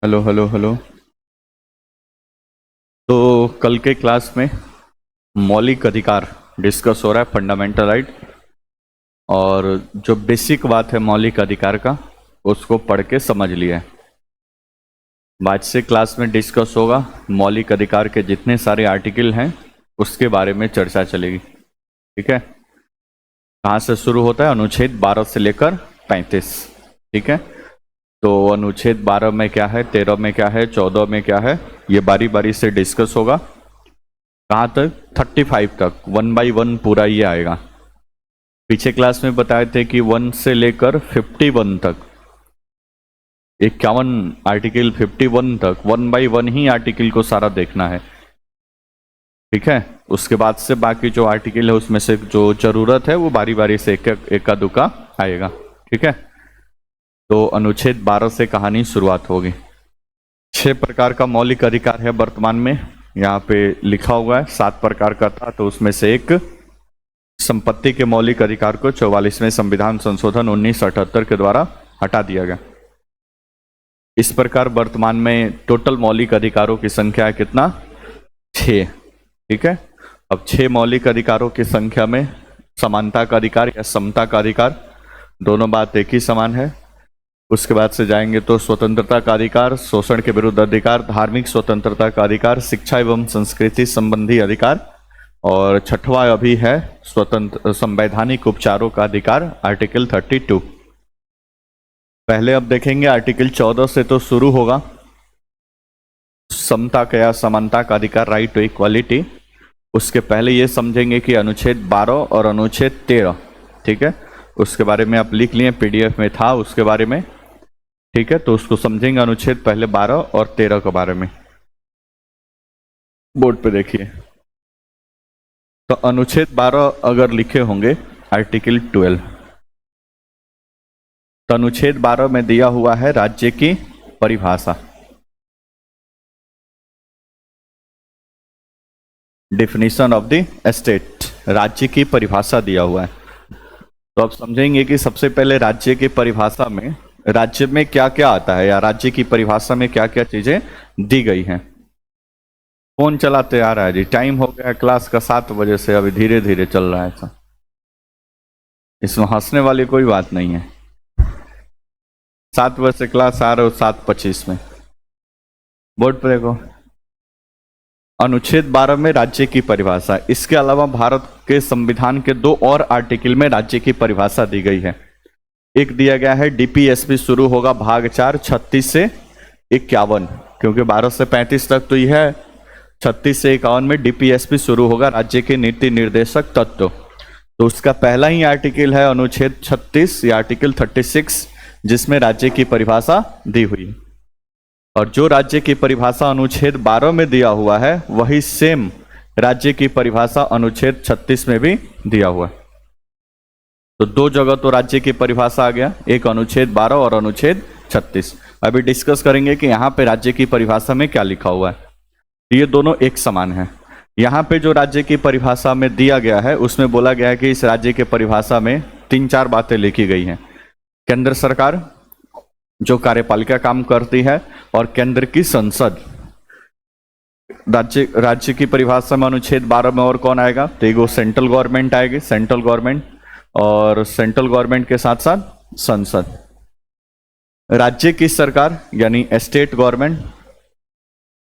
Hello hello hello. तो कल के क्लास में मौलिक अधिकार डिस्कस हो रहा है, फंडामेंटल राइट। और जो बेसिक बात है मौलिक अधिकार का, उसको पढ़ के समझ लिया है। बाद से क्लास में डिस्कस होगा मौलिक अधिकार के जितने सारे आर्टिकल हैं उसके बारे में चर्चा चलेगी। ठीक है। कहाँ से शुरू होता है? अनुच्छेद 12 से लेकर 35। ठीक है। तो अनुच्छेद 12 में क्या है, 13 में क्या है, 14 में क्या है, ये बारी बारी से डिस्कस होगा। कहाँ तक? 35 तक, 1 बाई 1 पूरा ये आएगा। पीछे क्लास में बताए थे कि 1 से लेकर 51 तक, 51 आर्टिकल 51 तक 1 बाई 1 ही आर्टिकल को सारा देखना है। ठीक है। उसके बाद से बाकी जो आर्टिकल है उसमें से जो जरूरत है वो बारी बारी से एक दुका आएगा। ठीक है। तो अनुच्छेद 12 से कहानी शुरुआत होगी। 6 प्रकार का मौलिक अधिकार है वर्तमान में, यहाँ पे लिखा हुआ है। 7 प्रकार का था तो उसमें से एक संपत्ति के मौलिक अधिकार को 44वें संविधान संशोधन 1978 के द्वारा हटा दिया गया। इस प्रकार वर्तमान में टोटल मौलिक अधिकारों की संख्या है कितना? 6। ठीक है। अब 6 मौलिक अधिकारों की संख्या में समानता का अधिकार या समता का अधिकार, दोनों बात एक ही समान है। उसके बाद से जाएंगे तो स्वतंत्रता का अधिकार, शोषण के विरुद्ध अधिकार, धार्मिक स्वतंत्रता का अधिकार, शिक्षा एवं संस्कृति संबंधी अधिकार, और छठवां अभी है स्वतंत्र संवैधानिक उपचारों का अधिकार, आर्टिकल 32। पहले अब देखेंगे आर्टिकल 14 से तो शुरू होगा समता का या समानता का अधिकार, राइट टू इक्वालिटी। उसके पहले ये समझेंगे कि अनुच्छेद 12 और अनुच्छेद 13, ठीक है, उसके बारे में आप लिख लिए, पीडीएफ में था उसके बारे में। ठीक है। तो उसको समझेंगे अनुच्छेद पहले 12 और 13 के बारे में। बोर्ड पे देखिए। तो अनुच्छेद 12 अगर लिखे होंगे आर्टिकल 12, तो अनुच्छेद 12 में दिया हुआ है राज्य की परिभाषा, डिफिनीशन ऑफ द स्टेट, राज्य की परिभाषा दिया हुआ है। तो आप समझेंगे कि सबसे पहले राज्य की परिभाषा में राज्य में क्या क्या आता है या राज्य की परिभाषा में क्या क्या चीजें दी गई हैं। फोन चलाते आ रहा है जी, टाइम हो गया क्लास का 7 बजे से, अभी धीरे धीरे चल रहा है सब। इसमें हंसने वाली कोई बात नहीं है। 7 बजे से क्लास आ रहे हो, 7:25 में। बोर्ड पर देखो, अनुच्छेद 12 में राज्य की परिभाषा। इसके अलावा भारत के संविधान के 2 और आर्टिकल में राज्य की परिभाषा दी गई है। एक दिया गया है डीपीएसपी, शुरू होगा भाग 4 36 से 51, क्योंकि 12 से 35 तक तो यह है। 36 से 51 में डीपीएसपी शुरू होगा, राज्य के नीति निर्देशक तत्व। तो उसका पहला ही आर्टिकल है अनुच्छेद 36 या आर्टिकल 36, जिसमें राज्य की परिभाषा दी हुई है। और जो राज्य की परिभाषा अनुच्छेद 12 में दिया हुआ है वही सेम राज्य की परिभाषा अनुच्छेद 36 में भी दिया हुआ है। तो 2 जगह तो राज्य की परिभाषा आ गया, एक अनुच्छेद 12 और अनुच्छेद 36। अभी डिस्कस करेंगे कि यहाँ पे राज्य की परिभाषा में क्या लिखा हुआ है। ये दोनों एक समान है। यहाँ पे जो राज्य की परिभाषा में दिया गया है उसमें बोला गया है कि इस राज्य की परिभाषा में 3-4 बातें लिखी गई हैं। केंद्र सरकार जो कार्यपालिका काम करती है, और केंद्र की संसद। राज्य की परिभाषा में अनुच्छेद 12 में और कौन आएगा? तो एगो सेंट्रल गवर्नमेंट आएगी, सेंट्रल गवर्नमेंट, और सेंट्रल गवर्नमेंट के साथ साथ संसद। राज्य की सरकार यानी स्टेट गवर्नमेंट,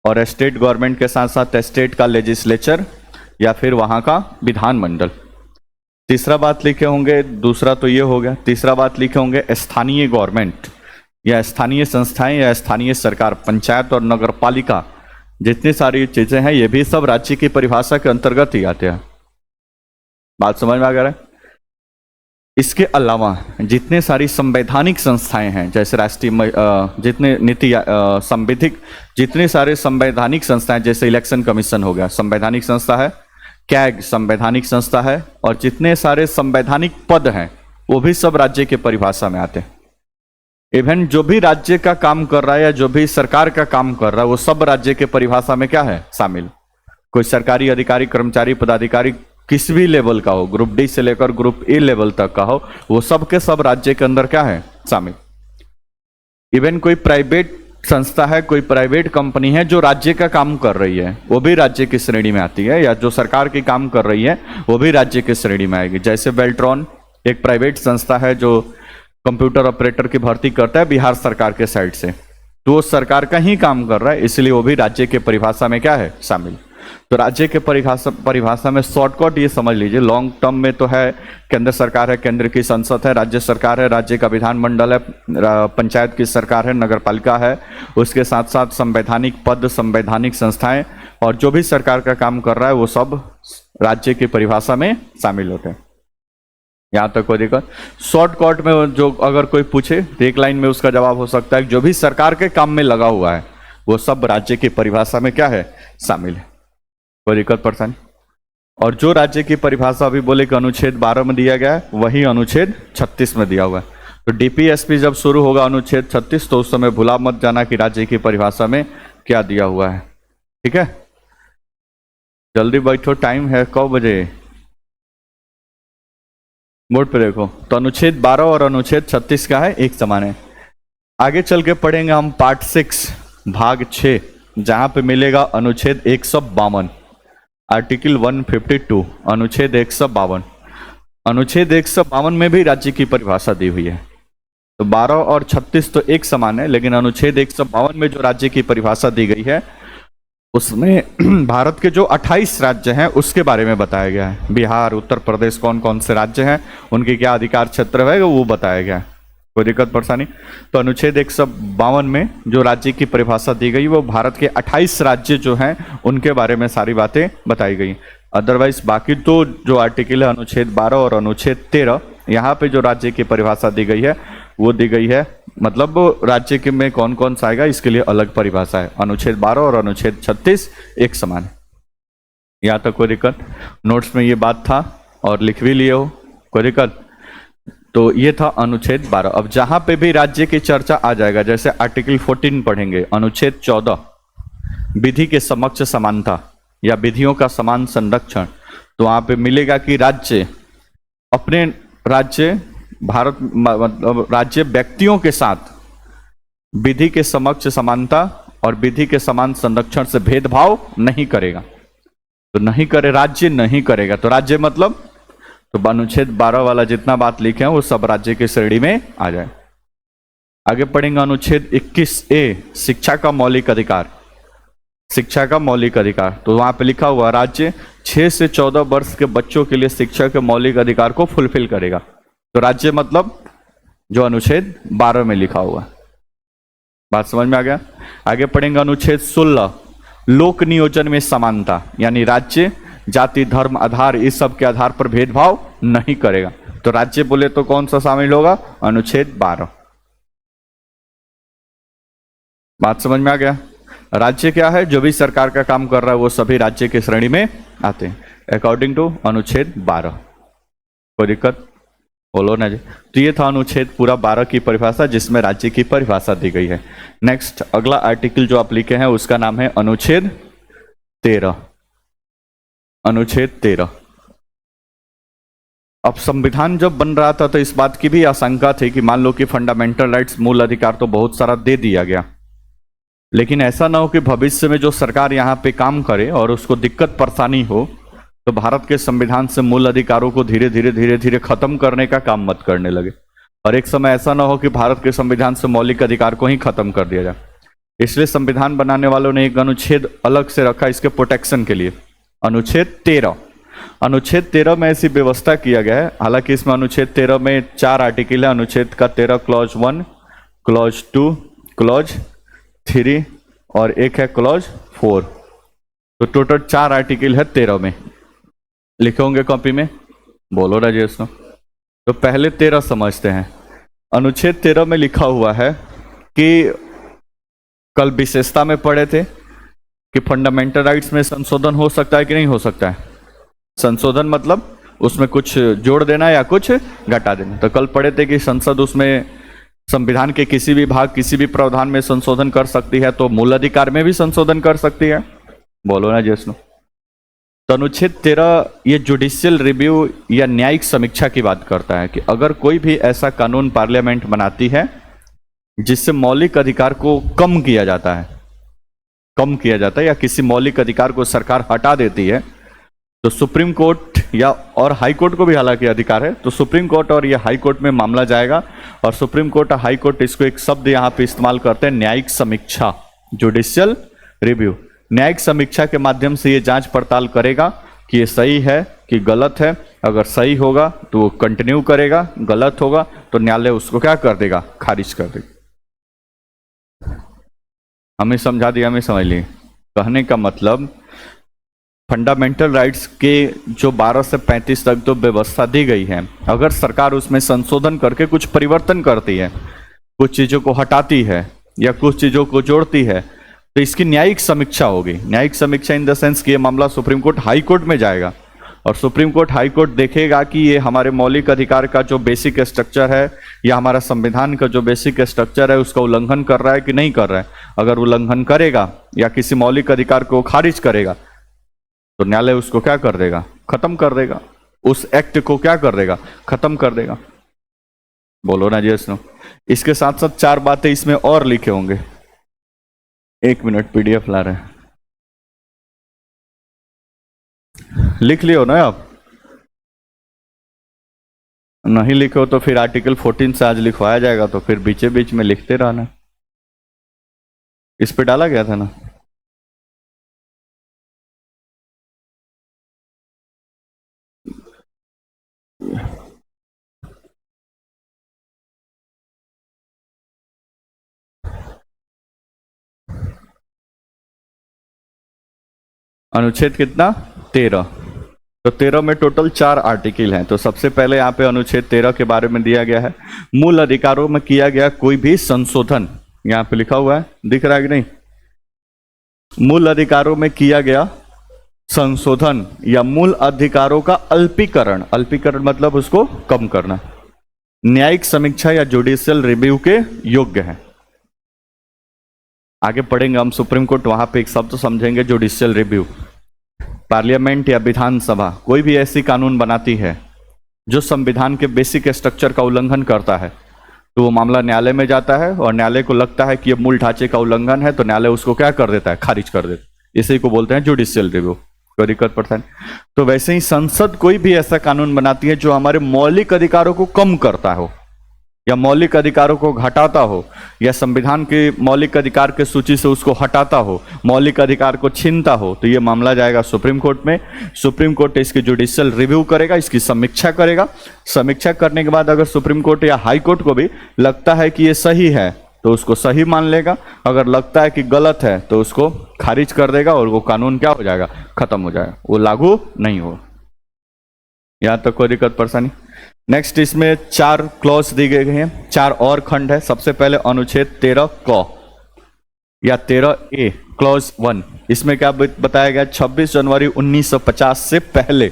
और स्टेट गवर्नमेंट के साथ साथ स्टेट का लेजिस्लेचर या फिर वहां का विधानमंडल। तीसरा बात लिखे होंगे, दूसरा तो ये हो गया, तीसरा बात लिखे होंगे स्थानीय गवर्नमेंट या स्थानीय संस्थाएं या स्थानीय सरकार, पंचायत और नगर पालिका, जितनी सारी चीजें हैं ये भी सब राज्य की परिभाषा के अंतर्गत ही आते हैं। बात समझ में आ गया है? इसके अलावा जितने सारी संवैधानिक संस्थाएं हैं, जैसे राष्ट्रीय जितने नीति संविधिक, जितने सारे संवैधानिक संस्थाएं, जैसे इलेक्शन कमीशन हो गया संवैधानिक संस्था है, कैग संवैधानिक संस्था है, और जितने सारे संवैधानिक पद हैं वो भी सब राज्य की परिभाषा में आते हैं। इवन जो भी राज्य का काम कर रहा है या जो भी सरकार का काम कर रहा है वो सब राज्य के परिभाषा में क्या है? शामिल। कोई सरकारी अधिकारी, कर्मचारी, पदाधिकारी किस भी लेवल का हो, ग्रुप डी से लेकर ग्रुप ए लेवल तक का हो, वो सब के सब राज्य के अंदर क्या है? शामिल। इवन कोई प्राइवेट संस्था है, कोई प्राइवेट कंपनी है जो राज्य का काम कर रही है, वो भी राज्य की श्रेणी में आती है, या जो सरकार की काम कर रही है वो भी राज्य की श्रेणी में आएगी। जैसे बेल्ट्रॉन एक प्राइवेट संस्था है जो कंप्यूटर ऑपरेटर की भर्ती करता है बिहार सरकार के साइड से, तो वो सरकार का ही काम कर रहा है, इसलिए वो भी राज्य के परिभाषा में क्या है, शामिल। तो राज्य के परिभाषा में शॉर्टकट ये समझ लीजिए, लॉन्ग टर्म में तो है केंद्र सरकार है, केंद्र की संसद है, राज्य सरकार है, राज्य का विधानमंडल है, पंचायत की सरकार है, नगर पालिका है, उसके साथ साथ संवैधानिक पद, संवैधानिक संस्थाएं, और जो भी सरकार का काम कर रहा है वो सब राज्य की परिभाषा में शामिल होते हैं। यहां तक कोई दिक्कत? शॉर्टकट में जो अगर कोई पूछे एक लाइन में उसका जवाब हो सकता है जो भी सरकार के काम में लगा हुआ है वो सब राज्य की परिभाषा में क्या है, शामिल है। कोई दिक्कत परेशानी? और जो राज्य की परिभाषा अभी बोले कि अनुच्छेद 12 में दिया गया है वही अनुच्छेद 36 में दिया हुआ है। तो डीपीएसपी जब शुरू होगा अनुच्छेद 36 तो उस समय भुला मत जाना कि राज्य की परिभाषा में क्या दिया हुआ है। ठीक है, जल्दी बैठो, टाइम है 9 बजे। बोर्ड पे देखो, तो अनुच्छेद 12 और अनुच्छेद 36 का है, एक समान है। आगे चल के पढ़ेंगे हम पार्ट 6 भाग 6, जहां पे मिलेगा अनुच्छेद 152, आर्टिकल 152, अनुच्छेद 152। अनुच्छेद 152 में भी राज्य की परिभाषा दी हुई है। तो 12 और 36 तो एक समान है, लेकिन अनुच्छेद 152 में जो राज्य की परिभाषा दी गई है उसमें भारत के जो 28 राज्य हैं उसके बारे में बताया गया है। बिहार, उत्तर प्रदेश, कौन कौन से राज्य हैं, उनके क्या अधिकार क्षेत्र है वो बताया गया है। कोई दिक्कत परेशानी? तो अनुच्छेद 152 में जो राज्य की परिभाषा दी गई वो भारत के 28 राज्य जो हैं उनके बारे में सारी बातें बताई गई। अदरवाइज बाकी तो जो आर्टिकल है अनुच्छेद 12 और अनुच्छेद 13, यहाँ पे जो राज्य की परिभाषा दी गई है वो दी गई है, मतलब राज्य के में कौन कौन सा आएगा इसके लिए अलग परिभाषा है। अनुच्छेद 12 और अनुच्छेद 36 एक समान है। यहाँ तक कोई दिक्कत? नोट्स में ये बात था और लिख भी लिए हो, कोई दिक्कत? तो ये था अनुच्छेद 12। अब जहां पे भी राज्य की चर्चा आ जाएगा, जैसे आर्टिकल 14 पढ़ेंगे, अनुच्छेद 14 विधि के समक्ष समानता या विधियों का समान संरक्षण, तो वहां पे मिलेगा कि राज्य अपने राज्य भारत मतलब राज्य व्यक्तियों के साथ विधि के समक्ष समानता और विधि के समान संरक्षण से भेदभाव नहीं करेगा। तो नहीं करे, राज्य नहीं करेगा, तो राज्य मतलब तो अनुच्छेद 12 वाला जितना बात लिखे हैं वो सब राज्य की श्रेणी में आ जाए। आगे पढ़ेंगे अनुच्छेद 21A, शिक्षा का मौलिक अधिकार। शिक्षा का मौलिक अधिकार, तो वहां पे लिखा हुआ राज्य 6 से 14 वर्ष के बच्चों के लिए शिक्षा के मौलिक अधिकार को फुलफिल करेगा। तो राज्य मतलब जो अनुच्छेद 12 में लिखा हुआ। बात समझ में आ गया? आगे पढ़ेंगे अनुच्छेद 16, लोक नियोजन में समानता, यानी राज्य जाति, धर्म, आधार इस सब के आधार पर भेदभाव नहीं करेगा। तो राज्य बोले तो कौन सा शामिल होगा? अनुच्छेद 12। बात समझ में आ गया? राज्य क्या है? जो भी सरकार का काम कर रहा है वो सभी राज्य की श्रेणी में आते हैं अकॉर्डिंग टू अनुच्छेद 12। कोई दिक्कत? बोलो ना जी। तो ये था अनुच्छेद पूरा 12 की परिभाषा जिसमें राज्य की परिभाषा दी गई है। नेक्स्ट अगला आर्टिकल जो आप लिखे हैं उसका नाम है अनुच्छेद 13। अनुच्छेद 13। अब संविधान जब बन रहा था तो इस बात की भी आशंका थी कि मान लो कि फंडामेंटल राइट्स, मूल अधिकार तो बहुत सारा दे दिया गया, लेकिन ऐसा ना हो कि भविष्य में जो सरकार यहाँ पे काम करे और उसको दिक्कत परेशानी हो तो भारत के संविधान से मूल अधिकारों को धीरे धीरे खत्म करने का काम मत करने लगे, और एक समय ऐसा ना हो कि भारत के संविधान से मौलिक अधिकार को ही खत्म कर दिया जाए। इसलिए संविधान बनाने वालों ने एक अनुच्छेद अलग से रखा इसके प्रोटेक्शन के लिए, अनुच्छेद 13। अनुच्छेद 13 में ऐसी व्यवस्था किया गया है, हालांकि इसमें अनुच्छेद 13 में 4 आर्टिकल है। अनुच्छेद का 13 क्लॉज 1, क्लॉज 2, क्लॉज 3 और एक है क्लॉज 4। तो टोटल 4 आर्टिकल है 13 में। लिखे होंगे कॉपी में, बोलो राजेश। तो पहले 13 समझते हैं। अनुच्छेद 13 में लिखा हुआ है कि कल विशेषता में पढ़े थे कि फंडामेंटल राइट्स में संशोधन हो सकता है कि नहीं हो सकता है। संशोधन मतलब उसमें कुछ जोड़ देना या कुछ घटा देना। तो कल पढ़े थे कि संसद उसमें संविधान के किसी भी भाग, किसी भी प्रावधान में संशोधन कर सकती है, तो मूल अधिकार में भी संशोधन कर सकती है। बोलो ना जैसनो। तो अनुच्छेद 13 ये जुडिशियल रिव्यू या न्यायिक समीक्षा की बात करता है कि अगर कोई भी ऐसा कानून पार्लियामेंट बनाती है जिससे मौलिक अधिकार को कम किया जाता है, कम किया जाता है, या किसी मौलिक अधिकार को सरकार हटा देती है, तो सुप्रीम कोर्ट या और हाई कोर्ट को भी हालांकि अधिकार है, तो सुप्रीम कोर्ट और ये हाई कोर्ट में मामला जाएगा। और सुप्रीम कोर्ट और हाई कोर्ट इसको एक शब्द यहाँ पे इस्तेमाल करते हैं, न्यायिक समीक्षा, जुडिशियल रिव्यू। न्यायिक समीक्षा के माध्यम से ये जांच पड़ताल करेगा कि ये सही है कि गलत है। अगर सही होगा तो वो कंटिन्यू करेगा, गलत होगा तो न्यायालय उसको क्या कर देगा, खारिज कर देगा। हमें समझा दिया, हमें समझ लिए। कहने का मतलब फंडामेंटल राइट्स के जो 12 से 35 तक तो व्यवस्था दी गई है, अगर सरकार उसमें संशोधन करके कुछ परिवर्तन करती है, कुछ चीजों को हटाती है या कुछ चीजों को जोड़ती है, तो इसकी न्यायिक समीक्षा होगी। न्यायिक समीक्षा इन द सेंस कि ये मामला सुप्रीम कोर्ट हाई कोर्ट में जाएगा और सुप्रीम कोर्ट हाई कोर्ट देखेगा कि ये हमारे मौलिक अधिकार का जो बेसिक स्ट्रक्चर है या हमारा संविधान का जो बेसिक स्ट्रक्चर है उसका उल्लंघन कर रहा है कि नहीं कर रहा है। अगर उल्लंघन करेगा या किसी मौलिक अधिकार को खारिज करेगा तो न्यायालय उसको क्या कर देगा, खत्म कर देगा, उस एक्ट को क्या कर देगा, खत्म कर देगा। बोलो ना जी, सुनो। इसके साथ साथ 4 बातें इसमें और लिखे होंगे। 1 मिनट, पीडीएफ ला रहे हैं, लिख लियो ना आप। नहीं लिखो तो फिर आर्टिकल 14 से आज लिखवाया जाएगा, तो फिर बीचे बीच में लिखते रहना। इस पे डाला गया था ना। अनुच्छेद कितना, 13। तो 13 में टोटल 4 आर्टिकल हैं। तो सबसे पहले यहाँ पे अनुच्छेद 13 के बारे में दिया गया है, मूल अधिकारों में किया गया कोई भी संशोधन। यहाँ पे लिखा हुआ है, दिख रहा है कि नहीं, मूल अधिकारों में किया गया संशोधन या मूल अधिकारों का अल्पीकरण, अल्पीकरण मतलब उसको कम करना, न्यायिक समीक्षा या जुडिशियल रिव्यू के योग्य है। आगे पढ़ेंगे हम सुप्रीम कोर्ट, वहां पे एक शब्द समझेंगे, जुडिशियल रिव्यू। पार्लियामेंट या विधानसभा कोई भी ऐसी कानून बनाती है जो संविधान के बेसिक स्ट्रक्चर का उल्लंघन करता है, तो वो मामला न्यायालय में जाता है और न्यायालय को लगता है कि ये मूल ढांचे का उल्लंघन है, तो न्यायालय उसको क्या कर देता है, खारिज कर देता है। इसी को बोलते हैं जुडिशियल रिव्यू। कोई दिक्कत पड़ता है। तो वैसे ही संसद कोई भी ऐसा कानून बनाती है जो हमारे मौलिक अधिकारों को कम करता हो या मौलिक अधिकारों को घटाता हो या संविधान के मौलिक अधिकार के सूची से उसको हटाता हो, मौलिक अधिकार को छीनता हो, तो ये मामला जाएगा सुप्रीम कोर्ट में। सुप्रीम कोर्ट इसकी जुडिशियल रिव्यू करेगा, इसकी समीक्षा करेगा। समीक्षा करने के बाद अगर सुप्रीम कोर्ट या हाई कोर्ट को भी लगता है कि ये सही है तो उसको सही मान लेगा, अगर लगता है कि गलत है तो उसको खारिज कर देगा और वो कानून क्या हो जाएगा, खत्म हो जाएगा, वो लागू नहीं हो। यहां तक कोई दिक्कत परेशानी। नेक्स्ट, इसमें 4 क्लॉज दी गए हैं, 4 और खंड है। सबसे पहले अनुच्छेद 13 क या 13A क्लॉज 1, इसमें क्या बताया गया, 26 जनवरी 1950 से पहले,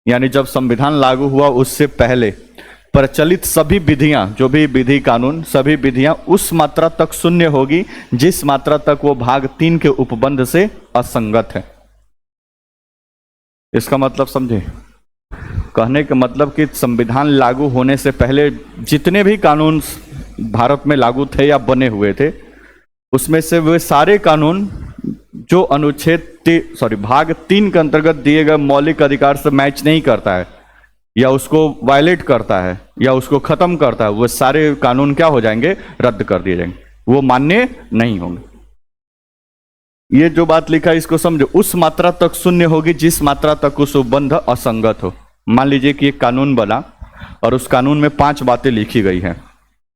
यानी जब संविधान लागू हुआ उससे पहले प्रचलित सभी विधियां, जो भी विधि कानून, सभी विधियां उस मात्रा तक शून्य होगी जिस मात्रा तक वो भाग 3 के उपबंध से असंगत है। इसका मतलब समझे, कहने का मतलब कि संविधान लागू होने से पहले जितने भी कानून भारत में लागू थे या बने हुए थे, उसमें से वे सारे कानून जो भाग 3 के अंतर्गत दिए गए मौलिक अधिकार से मैच नहीं करता है या उसको वायलेट करता है या उसको खत्म करता है, वो सारे कानून क्या हो जाएंगे, रद्द कर दिए जाएंगे, वो मान्य नहीं होंगे। ये जो बात लिखा है इसको समझो, उस मात्रा तक शून्य होगी जिस मात्रा तक उस उपबंध असंगत हो। मान लीजिए कि एक कानून बना और उस कानून में 5 बातें लिखी गई हैं,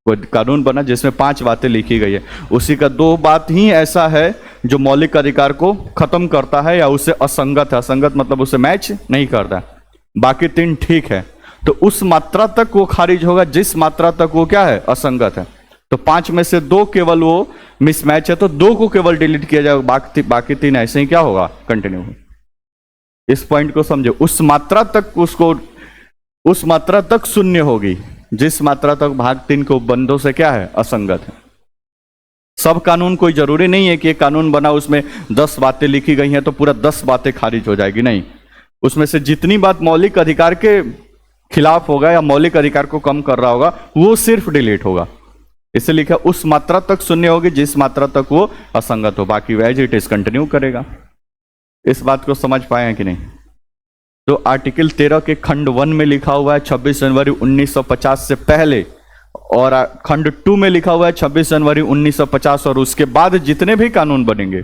कोई कानून बना जिसमें 5 बातें लिखी गई है, उसी का 2 बात ही ऐसा है जो मौलिक अधिकार को खत्म करता है या उससे असंगत है, असंगत मतलब उसे मैच नहीं करता, बाकी 3 ठीक है, तो उस मात्रा तक वो खारिज होगा जिस मात्रा तक वो क्या है, असंगत है। तो 5 में से 2 केवल वो मिसमैच है तो 2 को केवल डिलीट किया जाएगा, बाकी 3 ऐसे ही क्या होगा, कंटिन्यू होगा। इस पॉइंट को समझो, उस मात्रा तक शून्य होगी जिस मात्रा तक भाग 3 के उपबंधों से क्या है, असंगत है। सब कानून, कोई जरूरी नहीं है कि एक कानून बना उसमें 10 बातें लिखी गई हैं तो पूरा 10 बातें खारिज हो जाएगी, नहीं, उसमें से जितनी बात मौलिक अधिकार के खिलाफ होगा या मौलिक अधिकार को कम कर रहा होगा वो सिर्फ डिलीट होगा, इसे लिखा उस मात्रा तक शून्य होगी जिस मात्रा तक वो असंगत हो, बाकी एज इट इज कंटिन्यू करेगा। इस बात को समझ पाए हैं कि नहीं? तो आर्टिकल 13 के खंड 1 में लिखा हुआ है 26 जनवरी 1950 से पहले, और खंड 2 में लिखा हुआ है 26 जनवरी 1950 और उसके बाद जितने भी कानून बनेंगे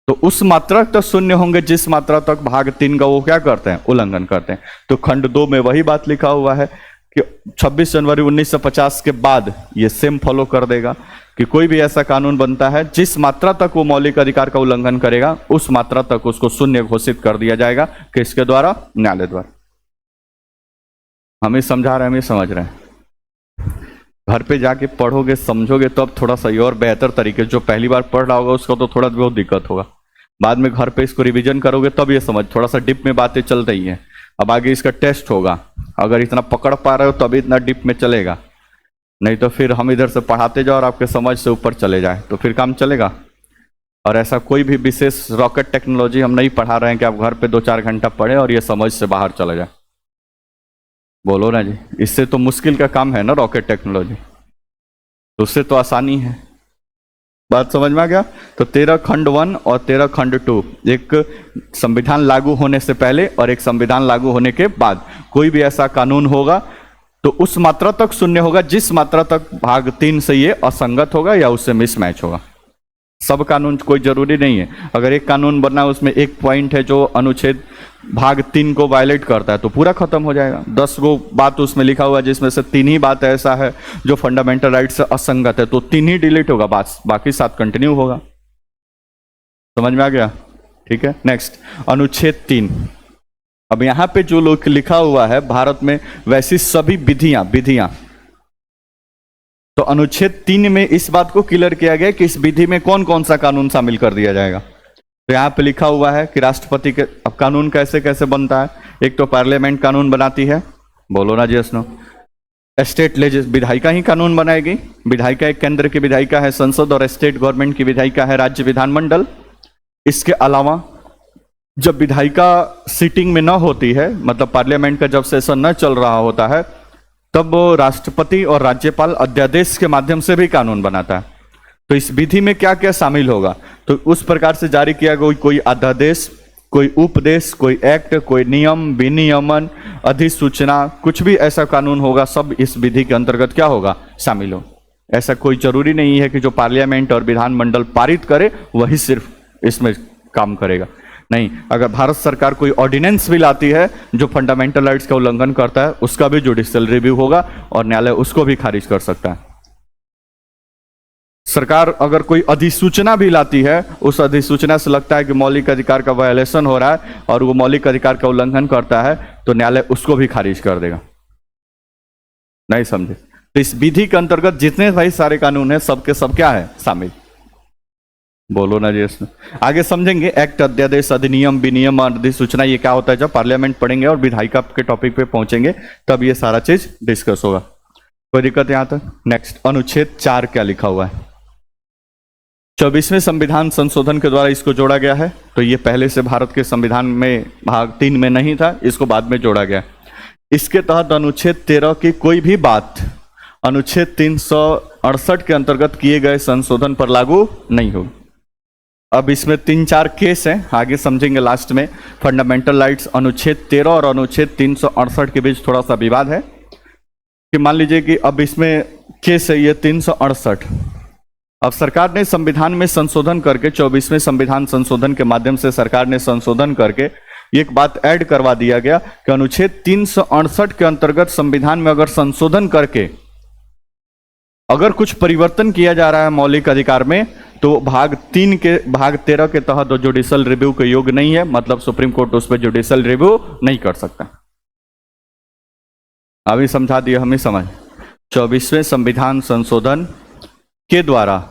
तो उस मात्रा तक शून्य होंगे जिस मात्रा तक भाग 3 का वो क्या करते हैं, उल्लंघन करते हैं। तो खंड 2 में वही बात लिखा हुआ है कि 26 जनवरी 1950 के बाद ये सेम फॉलो कर देगा कि कोई भी ऐसा कानून बनता है जिस मात्रा तक वो मौलिक अधिकार का उल्लंघन करेगा उस मात्रा तक उसको शून्य घोषित कर दिया जाएगा। किसके द्वारा? न्यायालय द्वारा। हमें समझा रहे हैं, हमें समझ रहे हैं। घर पे जाके पढ़ोगे समझोगे तो अब थोड़ा सही और बेहतर तरीके, जो पहली बार पढ़ रहा होगा उसका तो थोड़ा बहुत दिक्कत होगा, बाद में घर पे इसको रिवीजन करोगे तब ये समझ, थोड़ा सा डिप में बातें चल रही हैं। अब आगे इसका टेस्ट होगा, अगर इतना पकड़ पा रहे हो तभी इतना डिप में चलेगा, नहीं तो फिर हम इधर से पढ़ाते जाओ और आपके समझ से ऊपर चले जाए तो फिर काम चलेगा। और ऐसा कोई भी विशेष रॉकेट टेक्नोलॉजी हम नहीं पढ़ा रहे हैं कि आप घर पे 2-4 घंटा पढ़े और ये समझ से बाहर चला जाए। बोलो ना जी, इससे तो मुश्किल का काम है ना रॉकेट टेक्नोलॉजी, तो उससे तो आसानी है। बात समझ में आ गया? तो 13 खंड 1 और 13 खंड 2, एक संविधान लागू होने से पहले और एक संविधान लागू होने के बाद कोई भी ऐसा कानून होगा तो उस मात्रा तक शून्य होगा जिस मात्रा तक भाग 3 से ये असंगत होगा या उससे मिसमैच होगा। सब कानून कोई जरूरी नहीं है, अगर एक कानून बना उसमें एक पॉइंट है जो अनुच्छेद भाग 3 को वायलेट करता है तो पूरा खत्म हो जाएगा। 10 गो बात उसमें लिखा हुआ है जिसमें से 3 ही बात ऐसा है जो फंडामेंटल राइट से असंगत है, तो 3 ही डिलीट होगा, बाकी 7 कंटिन्यू होगा। समझ में आ गया? ठीक है, नेक्स्ट अनुच्छेद 3। अब यहां पे जो लोग लिखा हुआ है भारत में वैसी सभी विधियां, तो अनुच्छेद 3 में इस बात को क्लियर किया गया कि इस विधि में कौन कौन सा कानून शामिल कर दिया जाएगा। तो यहाँ पे लिखा हुआ है कि राष्ट्रपति के, अब कानून कैसे कैसे बनता है, एक तो पार्लियामेंट कानून बनाती है, बोलो ना जी नो। स्टेट विधायिका ही कानून बनाएगी, विधायिका एक केंद्र की विधायिका है संसद और स्टेट गवर्नमेंट की विधायिका है राज्य विधानमंडल। इसके अलावा जब विधायिका सीटिंग में न होती है, मतलब पार्लियामेंट का जब सेशन न चल रहा होता है, तब राष्ट्रपति और राज्यपाल अध्यादेश के माध्यम से भी कानून बनाता है। तो इस विधि में क्या क्या शामिल होगा, तो उस प्रकार से जारी किया गया कोई अध्यादेश, कोई उपदेश, कोई एक्ट, कोई नियम, विनियमन, अधिसूचना, कुछ भी ऐसा कानून होगा सब इस विधि के अंतर्गत क्या होगा, शामिल हो। ऐसा कोई जरूरी नहीं है कि जो पार्लियामेंट और विधानमंडल पारित करे वही सिर्फ इसमें काम करेगा, नहीं। अगर भारत सरकार कोई ऑर्डिनेंस भी लाती है जो फंडामेंटल राइट्स का उल्लंघन करता है उसका भी जुडिशियल रिव्यू होगा और न्यायालय उसको भी खारिज कर सकता है। सरकार अगर कोई अधिसूचना भी लाती है, उस अधिसूचना से लगता है कि मौलिक अधिकार का वायलेशन हो रहा है और वो मौलिक अधिकार का उल्लंघन करता है, तो न्यायालय उसको भी खारिज कर देगा। नहीं समझे? तो इस विधि के अंतर्गत जितने भाई सारे कानून है सबके सब क्या है, शामिल। बोलो ना जी। आगे समझेंगे एक्ट, अध्यादेश, अधिनियम, विनियम और अधिसूचना ये क्या होता है जब पार्लियामेंट पढ़ेंगे और विधायिका के टॉपिक पे पहुंचेंगे तब ये सारा चीज डिस्कस होगा। कोई दिक्कत यहां तक? नेक्स्ट अनुच्छेद 4 क्या लिखा हुआ है? 24वें संविधान संशोधन के द्वारा इसको जोड़ा गया है। तो ये पहले से भारत के संविधान में भाग 3 में नहीं था, इसको बाद में जोड़ा गया। इसके तहत अनुच्छेद 13 की कोई भी बात अनुच्छेद 368 के अंतर्गत किए गए संशोधन पर लागू नहीं होगी। अब इसमें 3-4 केस हैं, आगे समझेंगे लास्ट में। फंडामेंटल राइट्स अनुच्छेद 13 और अनुच्छेद 368 के बीच थोड़ा सा विवाद है कि मान लीजिए कि अब इसमें केस है ये 368। अब सरकार ने संविधान में संशोधन करके 24वें संविधान संशोधन के माध्यम से सरकार ने संशोधन करके एक बात ऐड करवा दिया गया कि अनुच्छेद 368 के अंतर्गत संविधान में अगर संशोधन करके अगर कुछ परिवर्तन किया जा रहा है मौलिक अधिकार में, तो भाग 13 के तहत जुडिशियल रिव्यू के योग्य नहीं है, मतलब सुप्रीम कोर्ट उस पर जुडिशियल रिव्यू नहीं कर सकता। अभी समझा दिया हमें समझ। 24वें संविधान संशोधन के द्वारा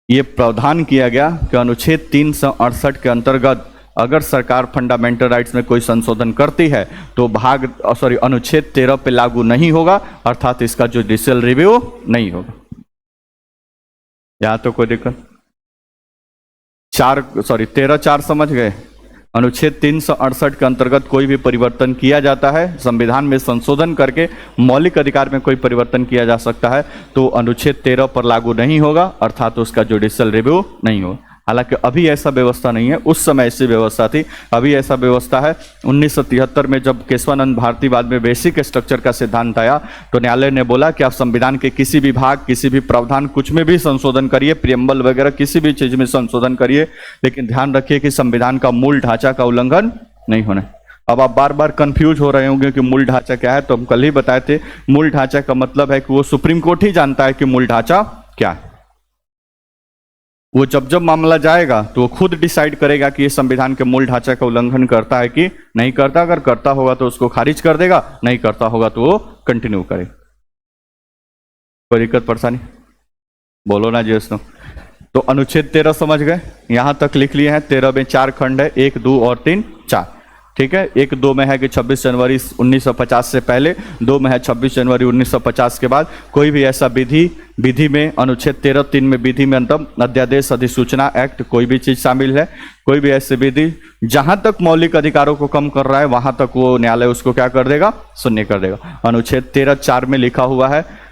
यह प्रावधान किया गया कि अनुच्छेद 368 के अंतर्गत अगर सरकार फंडामेंटल राइट्स में कोई संशोधन करती है तो अनुच्छेद 13 पे लागू नहीं होगा, अर्थात इसका जुडिशियल रिव्यू नहीं होगा। यहां तो कोई दिक्कत? 13-4 समझ गए? अनुच्छेद 368 के अंतर्गत कोई भी परिवर्तन किया जाता है, संविधान में संशोधन करके मौलिक अधिकार में कोई परिवर्तन किया जा सकता है, तो अनुच्छेद 13 पर लागू नहीं होगा, अर्थात उसका जुडिशियल रिव्यू नहीं होगा। हालांकि अभी ऐसा व्यवस्था नहीं है, उस समय ऐसी व्यवस्था थी, अभी ऐसा व्यवस्था है। 1973 में जब केशवानंद भारती बाद में बेसिक स्ट्रक्चर का सिद्धांत आया, तो न्यायालय ने बोला कि आप संविधान के किसी भी भाग, किसी भी प्रावधान, कुछ में भी संशोधन करिए, प्रियम्बल वगैरह किसी भी चीज में संशोधन करिए, लेकिन ध्यान रखिए कि संविधान का मूल ढांचा का उल्लंघन नहीं होना। अब आप बार बार कंफ्यूज हो रहे होंगे कि मूल ढांचा क्या है, तो हम कल ही बताए थे, मूल ढांचा का मतलब है कि वो सुप्रीम कोर्ट ही जानता है कि मूल ढांचा क्या है। वो जब जब मामला जाएगा तो वो खुद डिसाइड करेगा कि ये संविधान के मूल ढांचे का उल्लंघन करता है कि नहीं करता। अगर करता होगा तो उसको खारिज कर देगा, नहीं करता होगा तो वो कंटिन्यू करेगा। कोई दिक्कत परेशानी बोलो ना जी उसको। तो अनुच्छेद 13 समझ गए, यहां तक लिख लिए हैं। 13 में 4 खंड है, 1, 2 और 3, 4। ठीक है, 1, 2 में है कि 26 जनवरी 1950 से पहले, 2 में है 26 जनवरी 1950 के बाद। कोई भी ऐसा विधि में अनुच्छेद 13, 3 में विधि में अंतम अध्यादेश, अधिसूचना, एक्ट, कोई भी चीज शामिल है, कोई भी ऐसी विधि जहां तक मौलिक अधिकारों को कम कर रहा है, वहां तक वो न्यायालय उसको क्या कर देगा, शून्य कर देगा। अनुच्छेद 13, 4 में लिखा हुआ है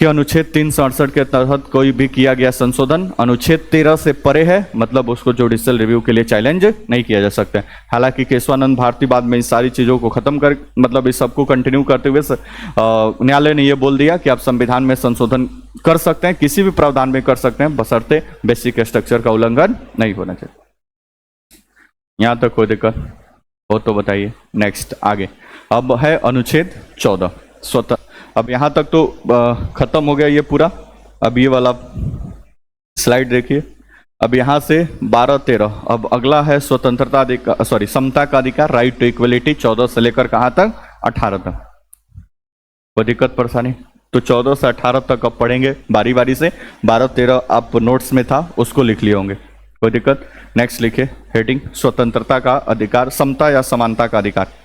कि अनुच्छेद 368 के तहत कोई भी किया गया संशोधन अनुच्छेद 13 से परे है, मतलब उसको जुडिशियल रिव्यू के लिए चैलेंज नहीं किया जा सकता है। हालांकि केशवानंद भारती बाद में इन सारी चीजों को खत्म कर, मतलब इस सबको कंटिन्यू करते हुए न्यायालय ने यह बोल दिया कि आप संविधान में संशोधन कर सकते हैं, किसी भी प्रावधान में कर सकते हैं, बशर्ते बेसिक स्ट्रक्चर का उल्लंघन नहीं होना चाहिए। यहां तक कोई दिक्कत हो तो बताइए। नेक्स्ट आगे अब है अनुच्छेद 14 स्वतः। अब यहां तक तो खत्म हो गया ये पूरा। अब ये वाला स्लाइड देखिए। अब यहां से 12, 13, अब अगला है स्वतंत्रता अधिकार, सॉरी समता का अधिकार, राइट टू इक्वलिटी। 14 से लेकर कहां तक, 18 तक। कोई दिक्कत परेशानी? तो 14 से 18 तक अब पढ़ेंगे बारी बारी से। 12, 13 आप नोट्स में था, उसको लिख लिए होंगे। कोई दिक्कत? नेक्स्ट लिखिए हेडिंग, स्वतंत्रता का अधिकार, समता या समानता का अधिकार।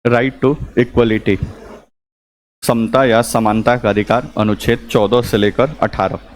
राइट टू इक्वलिटी, समता या समानता का अधिकार, अनुच्छेद 14 से लेकर 18।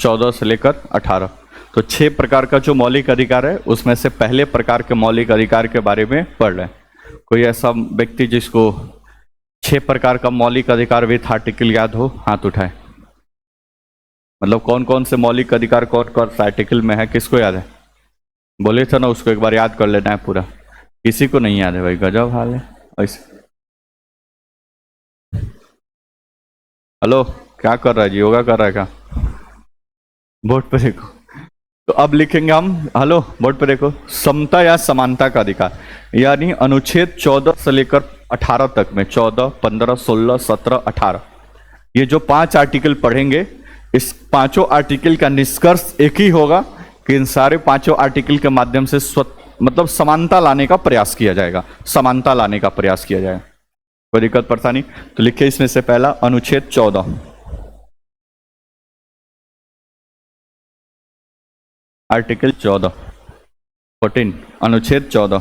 चौदह से लेकर 18। तो 6 प्रकार का जो मौलिक अधिकार है, उसमें से पहले प्रकार के मौलिक अधिकार के बारे में पढ़ रहे हैं। कोई ऐसा व्यक्ति जिसको 6 प्रकार का मौलिक अधिकार विथ आर्टिकल याद हो, हाथ उठाए। मतलब कौन कौन से मौलिक अधिकार कौन कौन सा आर्टिकल में है, किसको याद है? बोले थे ना, उसको एक बार याद कर लेना है पूरा। किसी को नहीं याद है भाई, गजब हाल है ऐसे। हेलो, क्या कर रहा है जी? योगा कर रहा है क्या? बोर्ड पे देखो। तो अब लिखेंगे हम, हेलो बोर्ड पे देखो, समता या समानता का अधिकार, यानी अनुच्छेद 14 से लेकर 18 तक में, 14, 15, 16, 17, 18, ये जो 5 आर्टिकल पढ़ेंगे, इस पांचों आर्टिकल का निष्कर्ष एक ही होगा कि इन सारे पांचों आर्टिकल के माध्यम से मतलब समानता लाने का प्रयास किया जाएगा, समानता लाने का प्रयास किया जाएगा। कोई दिक्कत परेशानी? तो लिखिए इसमें से पहला अनुच्छेद 14, आर्टिकल 14, 14, अनुच्छेद 14।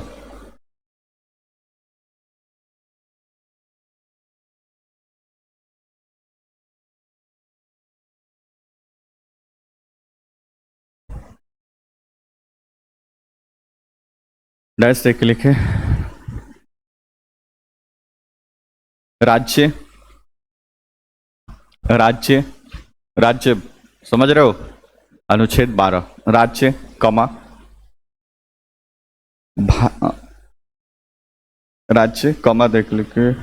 डैश देख के लिखे, राज्य राज्य राज्य समझ रहे हो? अनुच्छेद 12 राज्य कमा राज्य कमा देख लिखे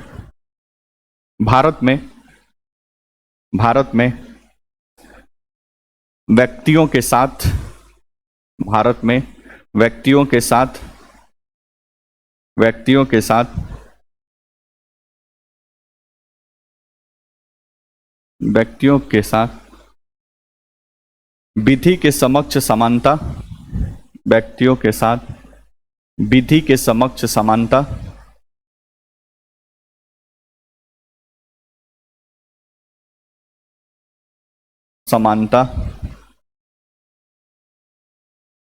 भारत में व्यक्तियों के साथ भारत में व्यक्तियों के साथ विधि के समक्ष समानता व्यक्तियों के साथ विधि के समक्ष समानता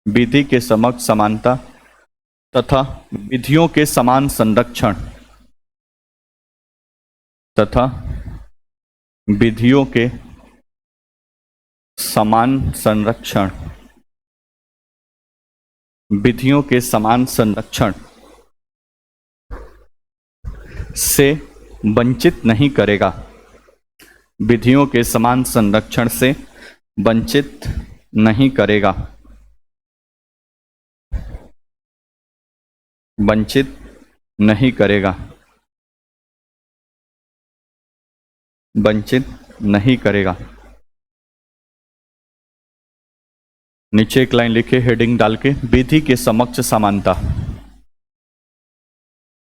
विधि के समक्ष समानता तथा विधियों के समान संरक्षण से वंचित नहीं करेगा। विधियों के समान संरक्षण से वंचित नहीं करेगा। वंचित नहीं करेगा। वंचित नहीं करेगा। नीचे एक लाइन लिखे हेडिंग डाल के, विधि के समक्ष समानता।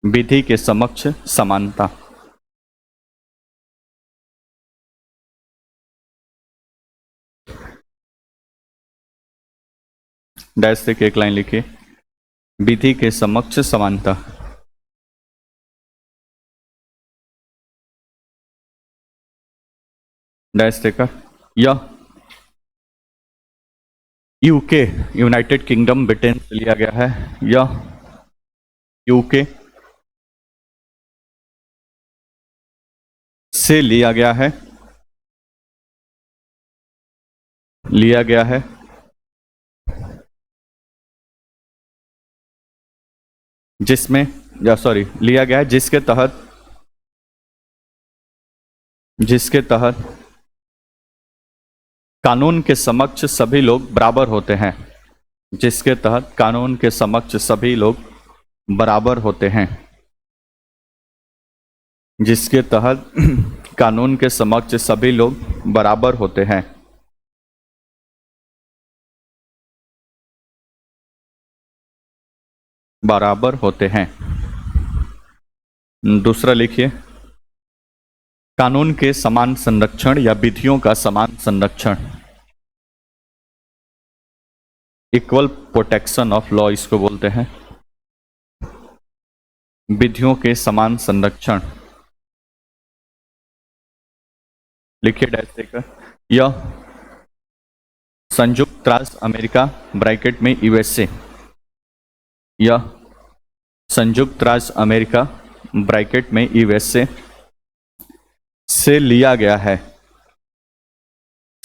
विधि के समक्ष समानता। डैश से एक लाइन लिखिए, विधि के समक्ष समानता। डैश देकर यह यूके यूनाइटेड किंगडम ब्रिटेन से लिया गया है। यह यूके से लिया गया है जिसमें लिया गया है जिसके तहत कानून के समक्ष सभी लोग बराबर होते हैं। जिसके तहत कानून के समक्ष सभी लोग बराबर होते हैं। जिसके तहत कानून के समक्ष सभी लोग बराबर होते हैं। बराबर होते हैं। दूसरा लिखिए, कानून के समान संरक्षण या विधियों का समान संरक्षण। इक्वल प्रोटेक्शन ऑफ लॉ इसको बोलते हैं। विधियों के समान संरक्षण। लिखिए डैश देकर, यह संयुक्त राष्ट्र अमेरिका ब्रैकेट में यूएसए। यह संयुक्त राष्ट्र अमेरिका ब्रैकेट में यूएसए से लिया गया है।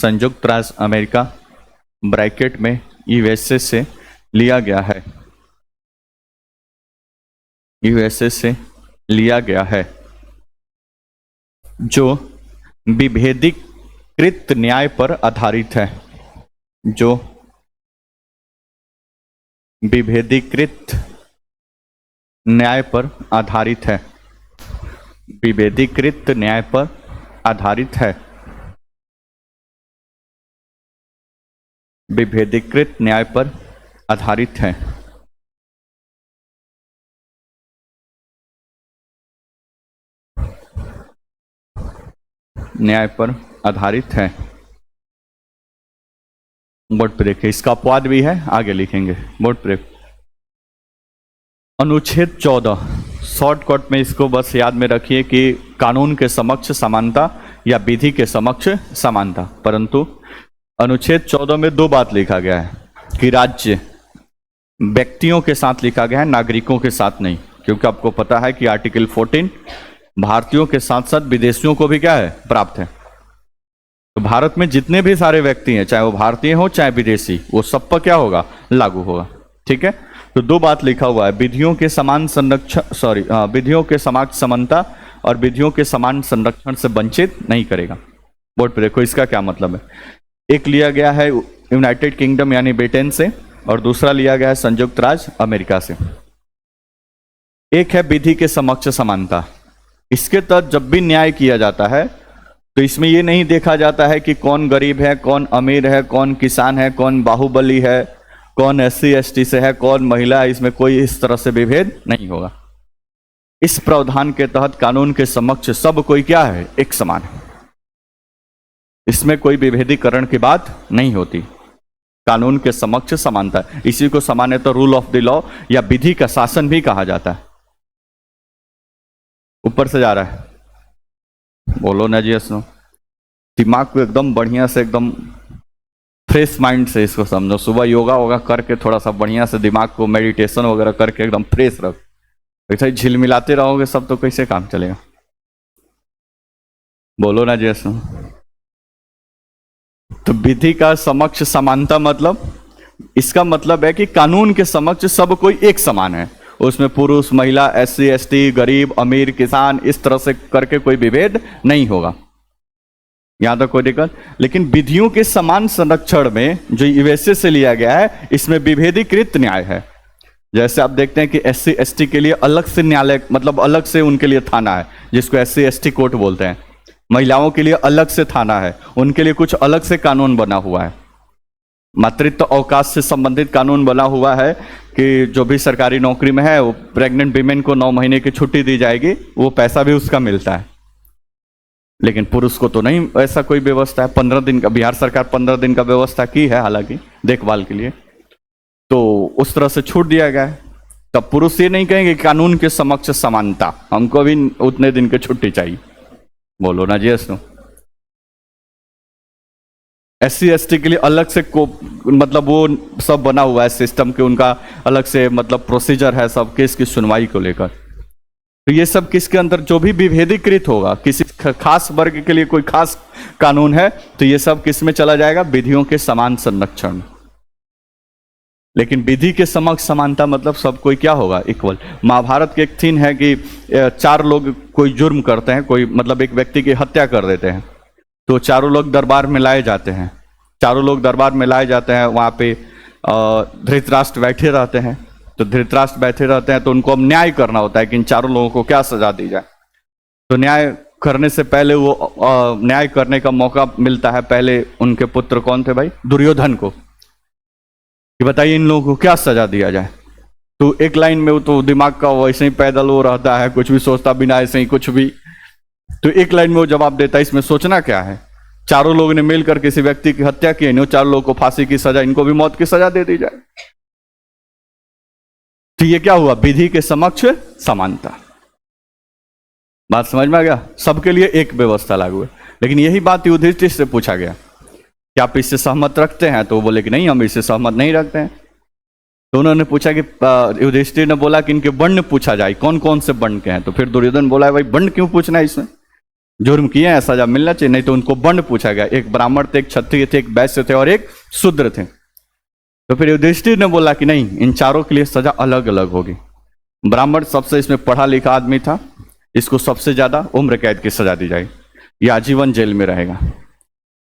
संयुक्त राष्ट्र अमेरिका ब्रैकेट में यूएसए से लिया गया है। यूएसए से लिया गया है जो विभेदीकृत न्याय पर आधारित है। जो विभेदीकृत न्याय पर आधारित है। विभेदीकृत न्याय पर आधारित है। विभेदीकृत न्याय पर आधारित है। न्याय पर आधारित है। बोर्ड पे देखिए, इसका अपवाद भी है, आगे लिखेंगे बोर्ड पे। अनुच्छेद 14 शॉर्टकट में इसको बस याद में रखिए कि कानून के समक्ष समानता या विधि के समक्ष समानता। परंतु अनुच्छेद 14 में दो बात लिखा गया है कि राज्य व्यक्तियों के साथ लिखा गया है, नागरिकों के साथ नहीं। क्योंकि आपको पता है कि आर्टिकल 14 भारतीयों के साथ साथ विदेशियों को भी क्या है, प्राप्त है। तो भारत में जितने भी सारे व्यक्ति हैं, चाहे वो भारतीय हो चाहे विदेशी, वो सब पर क्या होगा, लागू होगा। ठीक है, तो दो बात लिखा हुआ है, विधियों के समान संरक्षण विधियों के समान समानता और विधियों के समान संरक्षण से वंचित नहीं करेगा। बोर्ड पे देखो इसका क्या मतलब है। एक लिया गया है यूनाइटेड किंगडम यानी ब्रिटेन से, और दूसरा लिया गया है संयुक्त राज्य अमेरिका से। एक है विधि के समक्ष समानता। इसके तहत जब भी न्याय किया जाता है तो इसमें यह नहीं देखा जाता है कि कौन गरीब है, कौन अमीर है, कौन किसान है, कौन बाहुबली है, कौन SC ST से है, कौन महिला है। इसमें कोई इस तरह से विभेद नहीं होगा। इस प्रावधान के तहत कानून के समक्ष सब कोई क्या है, एक समान है। इसमें कोई विभेदीकरण की बात नहीं होती। कानून के समक्ष समानता, इसी को सामान्यतः रूल ऑफ द लॉ या विधि का शासन भी कहा जाता है। ऊपर से जा रहा है, बोलो ना जी सुनो। दिमाग को एकदम बढ़िया से, एकदम फ्रेश माइंड से इसको समझो। सुबह योगा वोगा करके थोड़ा सा बढ़िया से दिमाग को मेडिटेशन वगैरह करके एकदम फ्रेश रख। ऐसा ही झिलमिलाते रहोगे सब तो कैसे काम चलेगा। बोलो ना जी सुनो। तो विधि का समक्ष समानता मतलब, इसका मतलब है कि कानून के समक्ष सब कोई एक समान है। उसमें पुरुष महिला SC ST गरीब अमीर किसान इस तरह से करके कोई विभेद नहीं होगा। यहां तक कोई दिक्कत। लेकिन विधियों के समान संरक्षण में जो यूएसए से लिया गया है, इसमें विभेदीकृत न्याय है। जैसे आप देखते हैं कि SC ST के लिए अलग से न्यायालय, मतलब अलग से उनके लिए थाना है जिसको SC ST कोर्ट बोलते हैं। महिलाओं के लिए अलग से थाना है, उनके लिए कुछ अलग से कानून बना हुआ है। मातृत्व अवकाश से संबंधित कानून बना हुआ है कि जो भी सरकारी नौकरी में है वो प्रेग्नेंट वीमेन को 9 महीने की छुट्टी दी जाएगी, वो पैसा भी उसका मिलता है। लेकिन पुरुष को तो नहीं ऐसा कोई व्यवस्था है। 15 दिन का, बिहार सरकार 15 दिन का व्यवस्था की है हालांकि देखभाल के लिए, तो उस तरह से छूट दिया गया है। तब पुरुष ये नहीं कहेंगे कानून के समक्ष समानता, हमको भी उतने दिन की छुट्टी चाहिए। बोलो ना जी सुनो। SC ST के लिए अलग से मतलब वो सब बना हुआ है सिस्टम के, उनका अलग से मतलब प्रोसीजर है सब केस की सुनवाई को लेकर। तो ये सब किसके अंदर, जो भी विभेदीकृत होगा, किसी खास वर्ग के लिए कोई खास कानून है तो ये सब किस में चला जाएगा, विधियों के समान संरक्षण। लेकिन विधि के समक्ष समानता मतलब सब कोई क्या होगा, इक्वल। महाभारत के एक सीन है कि 4 लोग कोई जुर्म करते हैं, कोई मतलब एक व्यक्ति की हत्या कर देते हैं, तो चारों लोग दरबार में लाए जाते हैं। चारों लोग दरबार में लाए जाते हैं, वहां पे धृतराष्ट्र बैठे रहते हैं। तो धृतराष्ट्र बैठे रहते हैं तो उनको अब न्याय करना होता है कि इन चारों लोगों को क्या सजा दी जाए। तो न्याय करने से पहले वो न्याय करने का मौका मिलता है पहले उनके पुत्र कौन थे भाई, दुर्योधन को, कि बताइए इन लोगों को क्या सजा दिया जाए। तो एक लाइन में वो तो दिमाग का वैसे ही पैदल वो रहता है, कुछ भी सोचता बिना ऐसे ही कुछ भी। तो एक लाइन में वो जवाब देता है, इसमें सोचना क्या है, चारों लोगों ने मिलकर किसी व्यक्ति की हत्या की है, चारों लोगों को फांसी की सजा, इनको भी मौत की सजा दे दी जाए। तो ये क्या हुआ, विधि के समक्ष समानता। बात समझ में आ गया, सबके लिए एक व्यवस्था लागू है। लेकिन यही बात युधिष्ठिर से पूछा गया कि आप इससे सहमत रखते हैं, तो वो बोले कि नहीं, हम इससे सहमत नहीं रखते हैं। तो उन्होंने पूछा कि युधिष्ठिर ने बोला कि इनके वर्ण पूछा जाए, कौन कौन से वर्ण के हैं। तो फिर दुर्योधन बोला भाई वर्ण क्यों पूछना है, इसमें जुर्म किए हैं सजा मिलना चाहिए। नहीं तो उनको वर्ण पूछा गया, एक ब्राह्मण थे, एक क्षत्रिय थे, एक वैश्य थे और एक शूद्र थे। तो फिर युधिष्ठिर ने बोला कि नहीं, इन चारों के लिए सजा अलग अलग होगी। ब्राह्मण सबसे इसमें पढ़ा लिखा आदमी था, इसको सबसे ज्यादा उम्र कैद की सजा दी जाएगी, यह आजीवन जेल में रहेगा।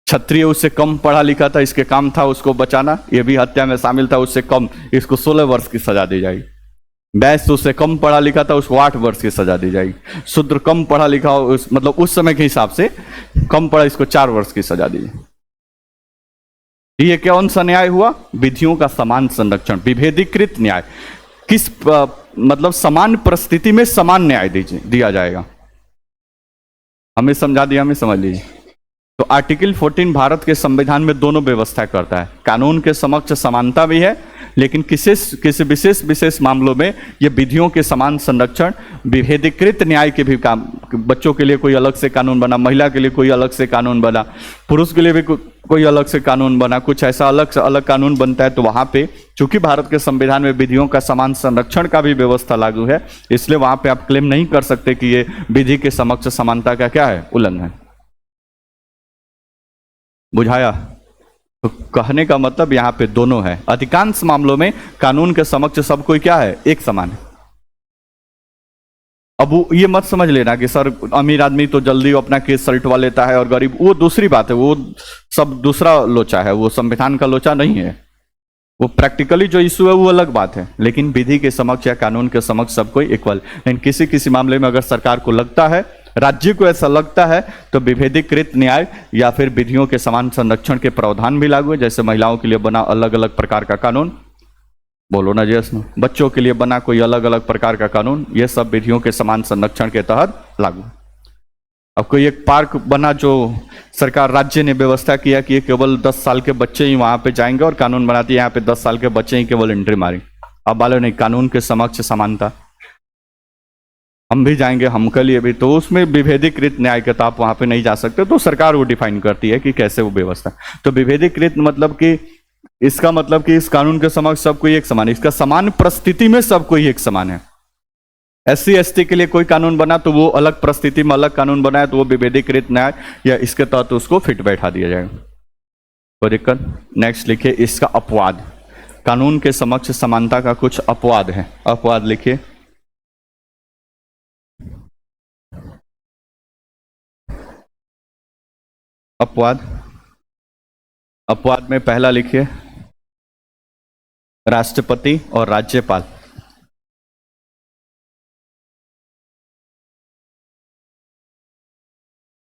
क्षत्रिय उससे कम पढ़ा लिखा था, इसके काम था उसको बचाना, यह भी हत्या में शामिल था, उससे कम, इसको 16 वर्ष की सजा दी जाएगी। वैश्य उससे कम पढ़ा लिखा था, उसको 8 वर्ष की सजा दी जाएगी। शूद्र कम पढ़ा लिखा मतलब उस समय के हिसाब से कम पढ़ा, इसको 4 वर्ष की सजा दी जाएगी। ये कौन सा न्याय हुआ, विधियों का समान संरक्षण, विभेदीकृत न्याय। किस मतलब समान परिस्थिति में समान न्याय दिया जाएगा। हमें समझा दिया, हमें समझ लीजिए। तो आर्टिकल 14 भारत के संविधान में दोनों व्यवस्था करता है, कानून के समक्ष समानता भी है, लेकिन किसी विशेष मामलों में ये विधियों के समान संरक्षण, विभेदीकृत न्याय के भी काम, बच्चों के लिए कोई अलग से कानून बना, महिला के लिए कोई अलग से कानून बना, पुरुष के लिए भी कोई अलग से कानून बना, कुछ ऐसा अलग से अलग कानून बनता है। तो वहां पे चूंकि भारत के संविधान में विधियों का समान संरक्षण का भी व्यवस्था लागू है, इसलिए वहां पे आप क्लेम नहीं कर सकते कि ये विधि के समक्ष समानता का क्या है, उल्लंघन। बुझाया? तो कहने का मतलब यहां पे दोनों है। अधिकांश मामलों में कानून के समक्ष सब कोई क्या है, एक समान है। अब वो ये मत समझ लेना कि सर अमीर आदमी तो जल्दी अपना केस सलटवा लेता है और गरीब, वो दूसरी बात है, वो सब दूसरा लोचा है, वो संविधान का लोचा नहीं है। वो प्रैक्टिकली जो इशू है वो अलग बात है, लेकिन विधि के समक्ष या कानून के समक्ष सबको इक्वल। लेकिन किसी किसी मामले में अगर सरकार को लगता है, राज्य को ऐसा लगता है, तो विभेदीकृत न्याय या फिर विधियों के समान संरक्षण के प्रावधान भी लागू है। जैसे महिलाओं के लिए बना अलग अलग प्रकार का कानून, बोलो ना जयस में, बच्चों के लिए बना कोई अलग अलग प्रकार का कानून, ये सब विधियों के समान संरक्षण के तहत लागू। अब कोई एक पार्क बना जो सरकार राज्य ने व्यवस्था किया कि ये केवल 10 साल के बच्चे ही वहां पे जाएंगे, और कानून बनाती है यहाँ पे 10 साल के बच्चे ही केवल एंट्री मारी। अब वाले नहीं, कानून के समक्ष समानता, हम भी जाएंगे, हमके लिए भी, तो उसमें विभेदीकृत न्याय के तो आप वहां पे नहीं जा सकते, तो सरकार वो डिफाइन करती है कि कैसे वो व्यवस्था। तो विभेदीकृत मतलब कि इसका मतलब कि इस कानून के समक्ष सब कोई एक समान है, इसका समान परिस्थिति में सब कोई एक समान है। SC ST के लिए कोई कानून बना तो वो अलग परिस्थिति में अलग कानून बनाया, तो वो विभेदीकृत न्याय या इसके तहत उसको फिट बैठा दिया जाएगा, कोई दिक्कत। नेक्स्ट लिखिए इसका अपवाद, कानून के समक्ष समानता का कुछ अपवाद है। अपवाद लिखिए, अपवाद, अपवाद में पहला लिखिए राष्ट्रपति और राज्यपाल।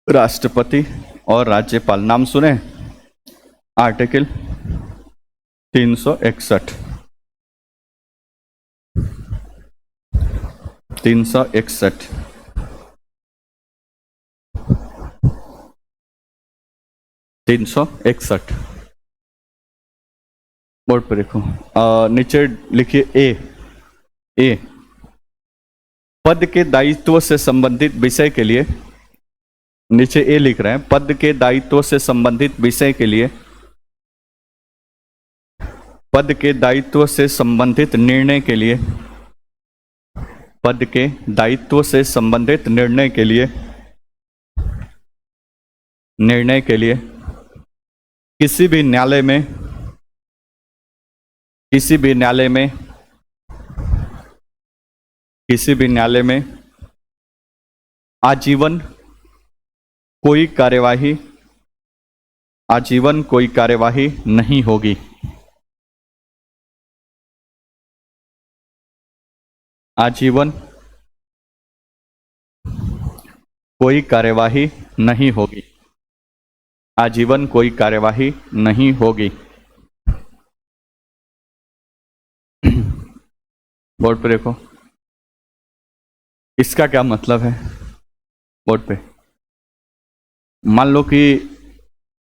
राष्ट्रपति और राज्यपाल, नाम सुने, आर्टिकल 361, 361, 361 बोर्ड पर देखो, नीचे लिखिए ए पद के दायित्व से संबंधित विषय के लिए, नीचे ए लिख रहे हैं, पद के दायित्व से संबंधित विषय के लिए, पद के दायित्व से संबंधित निर्णय के लिए, पद के दायित्व से संबंधित निर्णय के लिए, निर्णय के लिए किसी भी न्यायालय में, किसी भी न्यायालय में, किसी भी न्यायालय में आजीवन कोई कार्यवाही, आजीवन कोई कार्यवाही नहीं होगी। आजीवन कोई कार्यवाही नहीं होगी, आजीवन कोई कार्यवाही नहीं होगी। बोर्ड पे देखो, इसका क्या मतलब है। बोर्ड पे मान लो कि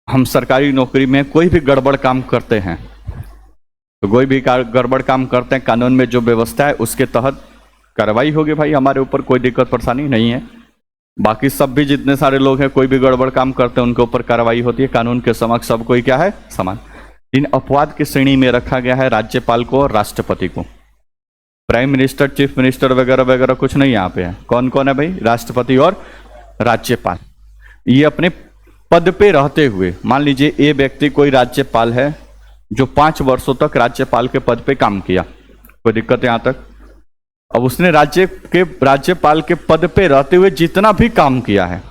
हम सरकारी नौकरी में कोई भी गड़बड़ काम करते हैं, तो कोई भी गड़बड़ काम करते हैं, कानून में जो व्यवस्था है उसके तहत कार्रवाई होगी भाई, हमारे ऊपर कोई दिक्कत परेशानी नहीं है। बाकी सब भी जितने सारे लोग हैं कोई भी गड़बड़ काम करते हैं उनके ऊपर कार्रवाई होती है, कानून के समक्ष सब कोई क्या है, समान। इन अपवाद की श्रेणी में रखा गया है राज्यपाल को और राष्ट्रपति को। प्राइम मिनिस्टर, चीफ मिनिस्टर वगैरह वगैरह कुछ नहीं यहाँ पे है। कौन कौन है भाई, राष्ट्रपति और राज्यपाल। ये अपने पद पे रहते हुए, मान लीजिए ये व्यक्ति कोई राज्यपाल है जो 5 वर्षों तक राज्यपाल के पद पे काम किया, कोई दिक्कत यहाँ तक। अब उसने राज्यपाल के पद पे रहते हुए जितना भी काम किया है,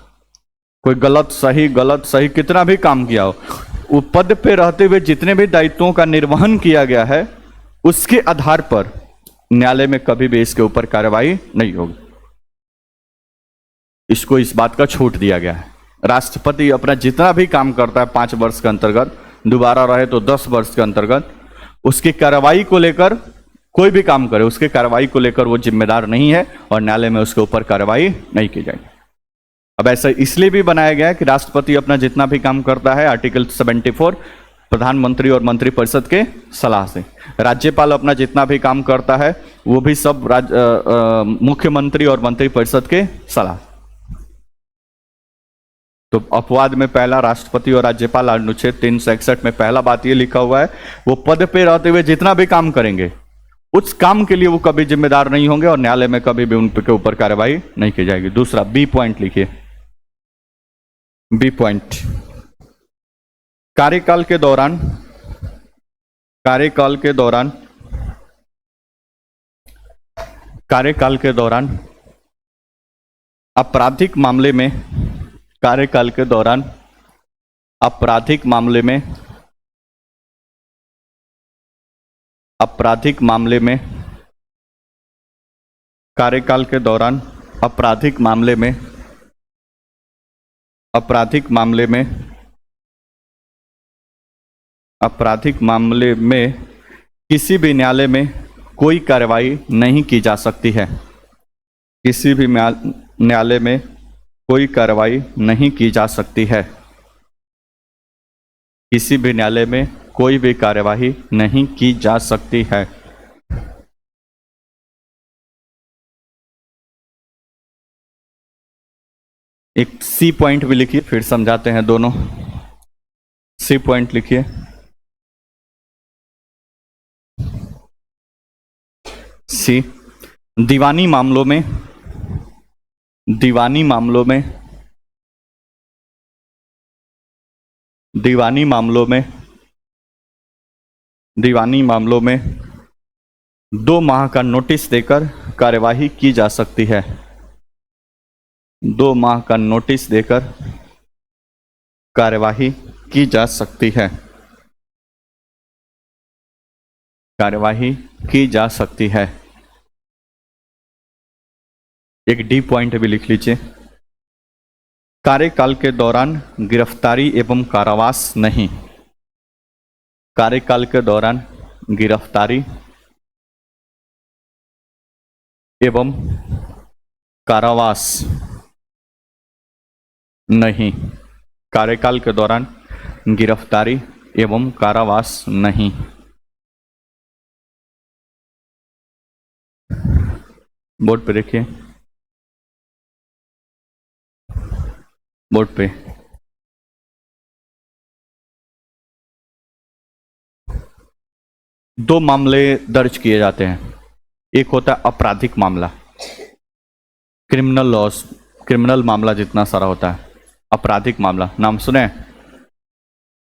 कोई गलत सही कितना भी काम किया हो, वो पद पे रहते हुए जितने भी दायित्वों का निर्वहन किया गया है, उसके आधार पर न्यायालय में कभी भी इसके ऊपर कार्रवाई नहीं होगी। इसको इस बात का छूट दिया गया है। राष्ट्रपति अपना जितना भी काम करता है 5 वर्ष के अंतर्गत, दोबारा रहे तो 10 वर्ष के अंतर्गत, उसकी कार्रवाई को लेकर, कोई भी काम करे उसके कार्रवाई को लेकर वो जिम्मेदार नहीं है और न्यायालय में उसके ऊपर कार्रवाई नहीं की जाएगी। अब ऐसा इसलिए भी बनाया गया है कि राष्ट्रपति अपना जितना भी काम करता है, आर्टिकल 74, प्रधानमंत्री और मंत्रिपरिषद के सलाह से। राज्यपाल अपना जितना भी काम करता है वो भी सब मुख्यमंत्री और मंत्रिपरिषद के सलाह। तो अपवाद में पहला राष्ट्रपति और राज्यपाल, अनुच्छेद 361 में पहला बात ये लिखा हुआ है, वो पद पे रहते हुए जितना भी काम करेंगे उस काम के लिए वो कभी जिम्मेदार नहीं होंगे और न्यायालय में कभी भी उनके ऊपर कार्रवाई नहीं की जाएगी। दूसरा बी पॉइंट लिखिए, बी पॉइंट, कार्यकाल के दौरान, कार्यकाल के दौरान, कार्यकाल के दौरान आपराधिक मामले में कार्यकाल के दौरान, आपराधिक मामले में, आपराधिक मामले में कार्यकाल के दौरान, आपराधिक मामले में, आपराधिक मामले में, आपराधिक मामले में किसी भी न्यायालय में कोई कार्रवाई नहीं की जा सकती है। किसी भी न्यायालय में कोई कार्रवाई नहीं की जा सकती है। किसी भी न्यायालय में कोई भी कार्यवाही नहीं की जा सकती है। एक सी पॉइंट भी लिखिए, फिर समझाते हैं दोनों। सी पॉइंट लिखिए। सी, दीवानी मामलों में, दीवानी मामलों में, दीवानी मामलों में, दीवानी मामलों में 2 माह का नोटिस देकर कार्यवाही की जा सकती है। 2 माह का नोटिस देकर कार्यवाही की जा सकती है। कार्यवाही की जा सकती है। एक डी पॉइंट भी लिख लीजिए। कार्यकाल के दौरान गिरफ्तारी एवं कारावास नहीं। कार्यकाल के दौरान गिरफ्तारी एवं कारावास नहीं। कार्यकाल के दौरान गिरफ्तारी एवं कारावास नहीं। बोर्ड पे देखिए, बोर्ड पे। दो मामले दर्ज किए जाते हैं। एक होता है आपराधिक मामला, क्रिमिनल लॉस, क्रिमिनल मामला जितना सारा होता है आपराधिक मामला, नाम सुने।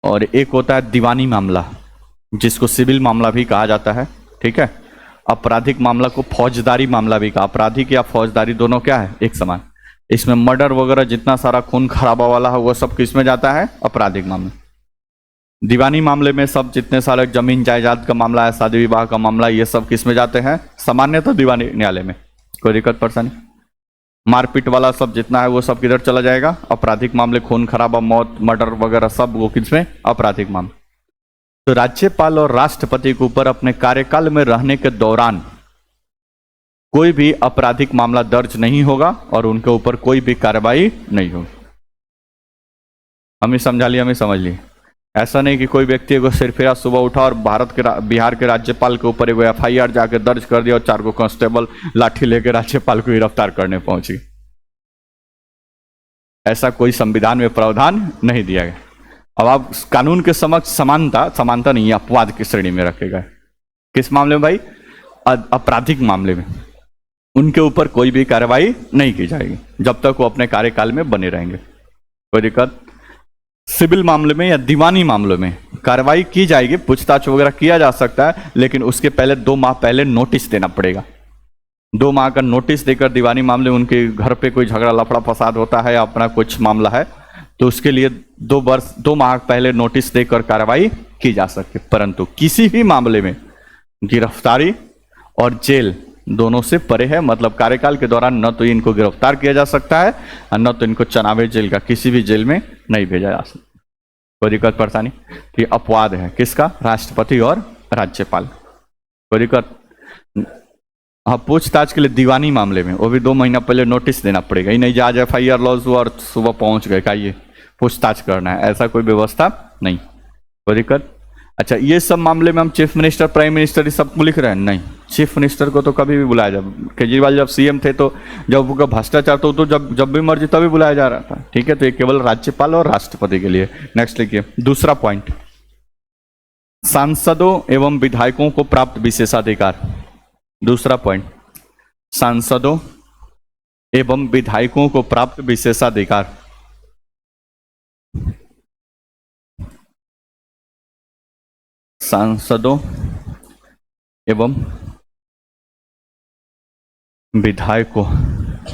और एक होता है दीवानी मामला, जिसको सिविल मामला भी कहा जाता है। ठीक है, आपराधिक मामला को फौजदारी मामला भी कहा। आपराधिक या फौजदारी दोनों क्या है, एक समान। इसमें मर्डर वगैरह जितना सारा खून खराबा वाला है वो सब किस में जाता है, आपराधिक मामला। दीवानी मामले में सब जितने सारे जमीन जायदाद का मामला है, शादी विवाह का मामला, ये सब किस में जाते हैं, सामान्यतः दीवानी न्यायालय में। कोई दिक्कत परेशानी। मारपीट वाला सब जितना है वो सब किधर चला जाएगा, आपराधिक मामले, खून खराबा, मौत, मर्डर वगैरह सब वो किसमें, आपराधिक मामले। तो राज्यपाल और राष्ट्रपति के ऊपर अपने कार्यकाल में रहने के दौरान कोई भी आपराधिक मामला दर्ज नहीं होगा और उनके ऊपर कोई भी कार्रवाई नहीं होगी। हमें समझा लिया, हमें समझ लिया। ऐसा नहीं कि कोई व्यक्ति को सिरफिरा सुबह उठा और बिहार के राज्यपाल के ऊपर एगो FIR जाके दर्ज कर दिया और 4 को कांस्टेबल लाठी लेकर राज्यपाल को गिरफ्तार करने पहुंची। ऐसा कोई संविधान में प्रावधान नहीं दिया गया। अब आप कानून के समक्ष समानता नहीं, अपवाद की श्रेणी में रखे गए। किस मामले में भाई, आपराधिक मामले में उनके ऊपर कोई भी कार्रवाई नहीं की जाएगी जब तक वो अपने कार्यकाल में बने रहेंगे। कोई दिक्कत। सिविल मामले में या दीवानी मामलों में कार्रवाई की जाएगी, पूछताछ वगैरह किया जा सकता है, लेकिन उसके पहले 2 माह पहले नोटिस देना पड़ेगा। 2 माह का नोटिस देकर दीवानी मामले, उनके घर पे कोई झगड़ा लफड़ा फसाद होता है या अपना कुछ मामला है तो उसके लिए 2 माह पहले नोटिस देकर कार्रवाई की जा सकती है। परंतु किसी भी मामले में गिरफ्तारी और जेल दोनों से परे है। मतलब कार्यकाल के दौरान न तो इनको गिरफ्तार किया जा सकता है और न तो इनको चुनावी जेल का किसी भी जेल में नहीं भेजा जा सकता। कोई दिक्कत परेशानी। ये अपवाद है किसका, राष्ट्रपति और राज्यपाल। कोई दिक्कत। हाँ, पूछताछ के लिए दीवानी मामले में वो भी 2 महीना पहले नोटिस देना पड़ेगा। ही नहीं जा आज FIR लॉज हुआ और सुबह पहुंच गए का ये पूछताछ करना है, ऐसा कोई व्यवस्था नहीं। कोई दिक्कत। अच्छा, ये सब मामले में हम चीफ मिनिस्टर, प्राइम मिनिस्टर ये सबको लिख रहे हैं, नहीं। चीफ मिनिस्टर को तो कभी भी बुलाया जा, केजरीवाल जब CM थे तो जब उनका भ्रष्टाचार तो जब भी मर्जी तभी बुलाया जा रहा था। ठीक है, तो ये केवल राज्यपाल और राष्ट्रपति के लिए। नेक्स्ट लिखिए, दूसरा पॉइंट, सांसदों एवं विधायकों को प्राप्त विशेषाधिकार। दूसरा पॉइंट, सांसदों एवं विधायकों को प्राप्त विशेषाधिकार। सांसदों एवं विधायकों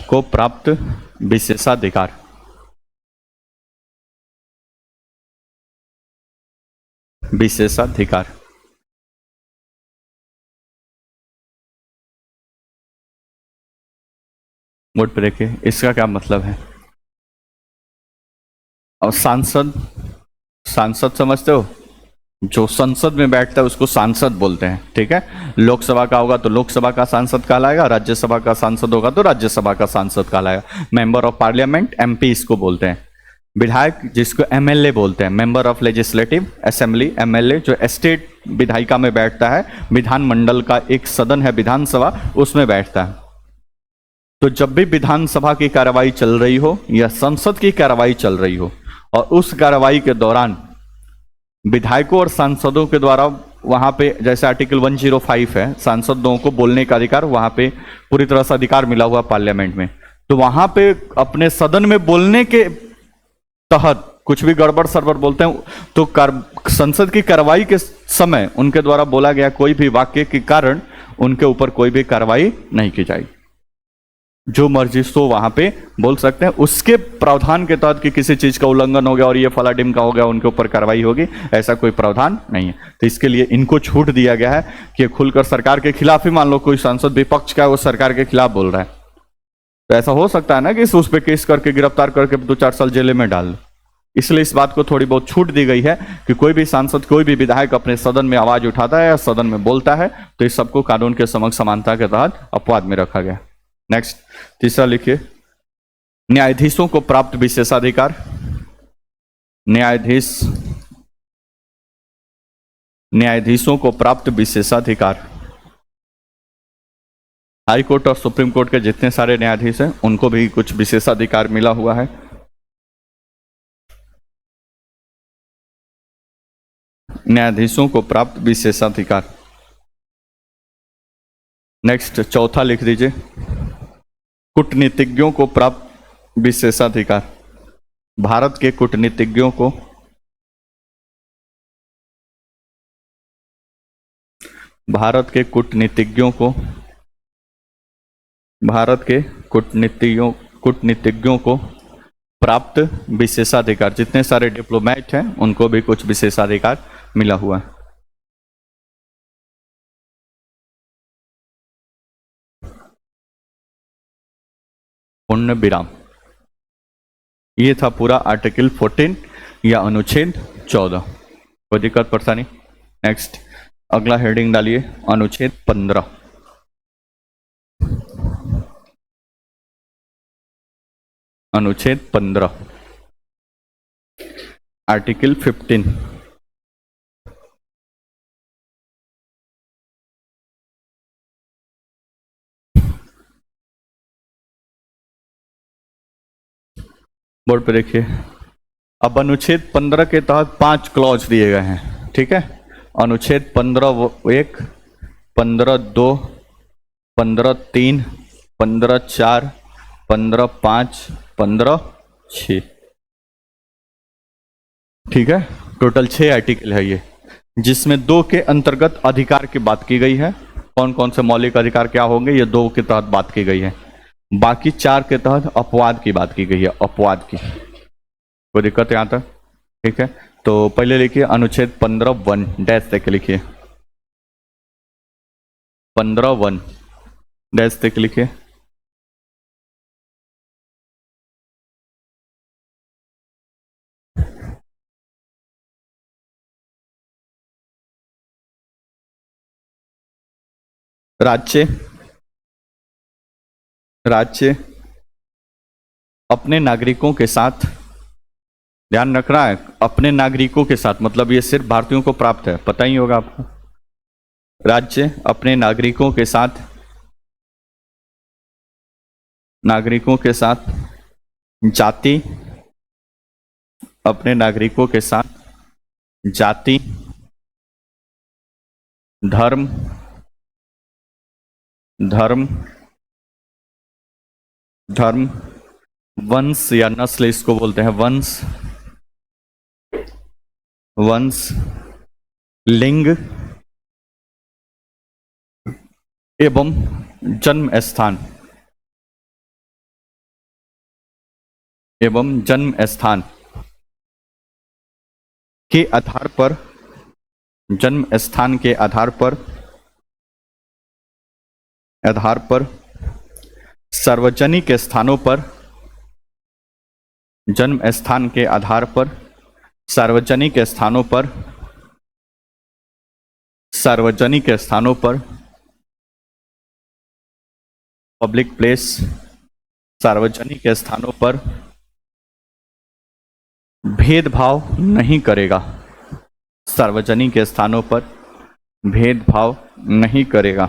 को प्राप्त विशेषाधिकार। विशेषाधिकार। वोट पे देखिए इसका क्या मतलब है। और सांसद, सांसद समझते हो, जो संसद में बैठता है उसको सांसद बोलते हैं, ठीक है। लोकसभा का होगा तो लोकसभा का सांसद कहलाएगा, राज्यसभा का सांसद होगा तो राज्यसभा का सांसद कहलाएगा। मेंबर ऑफ पार्लियामेंट एमपी इसको बोलते हैं। विधायक जिसको एमएलए बोलते हैं, member of legislative assembly, MLA जो स्टेट विधायिका में बैठता है, विधानमंडल का एक सदन है विधानसभा, उसमें बैठता है। तो जब भी विधानसभा की कार्रवाई चल रही हो या संसद की कार्रवाई चल रही हो और उस कार्रवाई के दौरान विधायकों और सांसदों के द्वारा वहां पे, जैसे आर्टिकल 105 है, सांसदों को बोलने का अधिकार, वहां पे पूरी तरह से अधिकार मिला हुआ पार्लियामेंट में, तो वहां पे अपने सदन में बोलने के तहत कुछ भी गड़बड़ सरबड़ बोलते हैं तो संसद की कार्रवाई के समय उनके द्वारा बोला गया कोई भी वाक्य के कारण उनके ऊपर कोई भी कार्रवाई नहीं की जाएगी। जो मर्जी सो वहां पे बोल सकते हैं, उसके प्रावधान के तहत कि किसी चीज का उल्लंघन हो गया और ये फला डिम का हो गया उनके ऊपर कार्रवाई होगी, ऐसा कोई प्रावधान नहीं है। तो इसके लिए इनको छूट दिया गया है कि खुलकर सरकार के खिलाफ ही, मान लो कोई सांसद विपक्ष का है वो सरकार के खिलाफ बोल रहा है, तो ऐसा हो सकता है ना कि उस पर केस करके गिरफ्तार करके 2-4 साल जेल में डाल दो। इसलिए इस बात को थोड़ी बहुत छूट दी गई है कि कोई भी सांसद, कोई भी विधायक अपने सदन में आवाज उठाता है या सदन में बोलता है तो इस सबको कानून के समक्ष समानता के तहत अपवाद में रखा गया। नेक्स्ट, तीसरा लिखिए, न्यायाधीशों को प्राप्त विशेषाधिकार। न्यायाधीशों को प्राप्त विशेषाधिकार। हाई कोर्ट और सुप्रीम कोर्ट के जितने सारे न्यायाधीश हैं उनको भी कुछ विशेषाधिकार मिला हुआ है। न्यायाधीशों को प्राप्त विशेषाधिकार। नेक्स्ट, चौथा लिख दीजिए, कूटनीतिज्ञों को प्राप्त विशेषाधिकार। भारत के कूटनीतिज्ञों को, भारत के कूटनीतिज्ञों को, भारत के कूटनीतिज्ञों को प्राप्त विशेषाधिकार। जितने सारे डिप्लोमेट हैं उनको भी कुछ विशेषाधिकार मिला हुआ है। पूर्ण विराम। ये था पूरा आर्टिकल 14 या अनुच्छेद 14। कोई दिक्कत परेशानी? नेक्स्ट, अगला हेडिंग डालिए, अनुच्छेद 15। अनुच्छेद 15, आर्टिकल 15। बोर्ड पे देखिए, अब अनुच्छेद 15 के तहत 5 क्लॉज दिए गए हैं, ठीक है। अनुच्छेद 15(1), 15(2), 15(3), 15(4), 15(5), 15(6), ठीक है। टोटल 6 आर्टिकल है ये, जिसमें 2 के अंतर्गत अधिकार की बात की गई है। कौन कौन से मौलिक अधिकार क्या होंगे, ये 2 के तहत बात की गई है। बाकी 4 के तहत अपवाद की बात की गई है, अपवाद की। कोई दिक्कत यहां तक? ठीक है, तो पहले लिखिए अनुच्छेद 15(1) डैश तक लिखिए, 15(1) डैश तक लिखिए। राज्य अपने नागरिकों के साथ, ध्यान रखना है, अपने नागरिकों के साथ, मतलब ये सिर्फ भारतीयों को प्राप्त है, पता ही होगा आपको। राज्य अपने नागरिकों के साथ, नागरिकों के साथ जाति, अपने नागरिकों के साथ जाति, धर्म, वंश या नस्ल, इसको बोलते हैं वंश, लिंग एवं जन्म स्थान, एवं जन्म स्थान के आधार पर, जन्म स्थान के आधार पर सार्वजनिक स्थानों पर, जन्म स्थान के आधार पर सार्वजनिक स्थानों पर, सार्वजनिक स्थानों पर, पब्लिक प्लेस, सार्वजनिक स्थानों पर भेदभाव नहीं करेगा, सार्वजनिक स्थानों पर भेदभाव नहीं करेगा,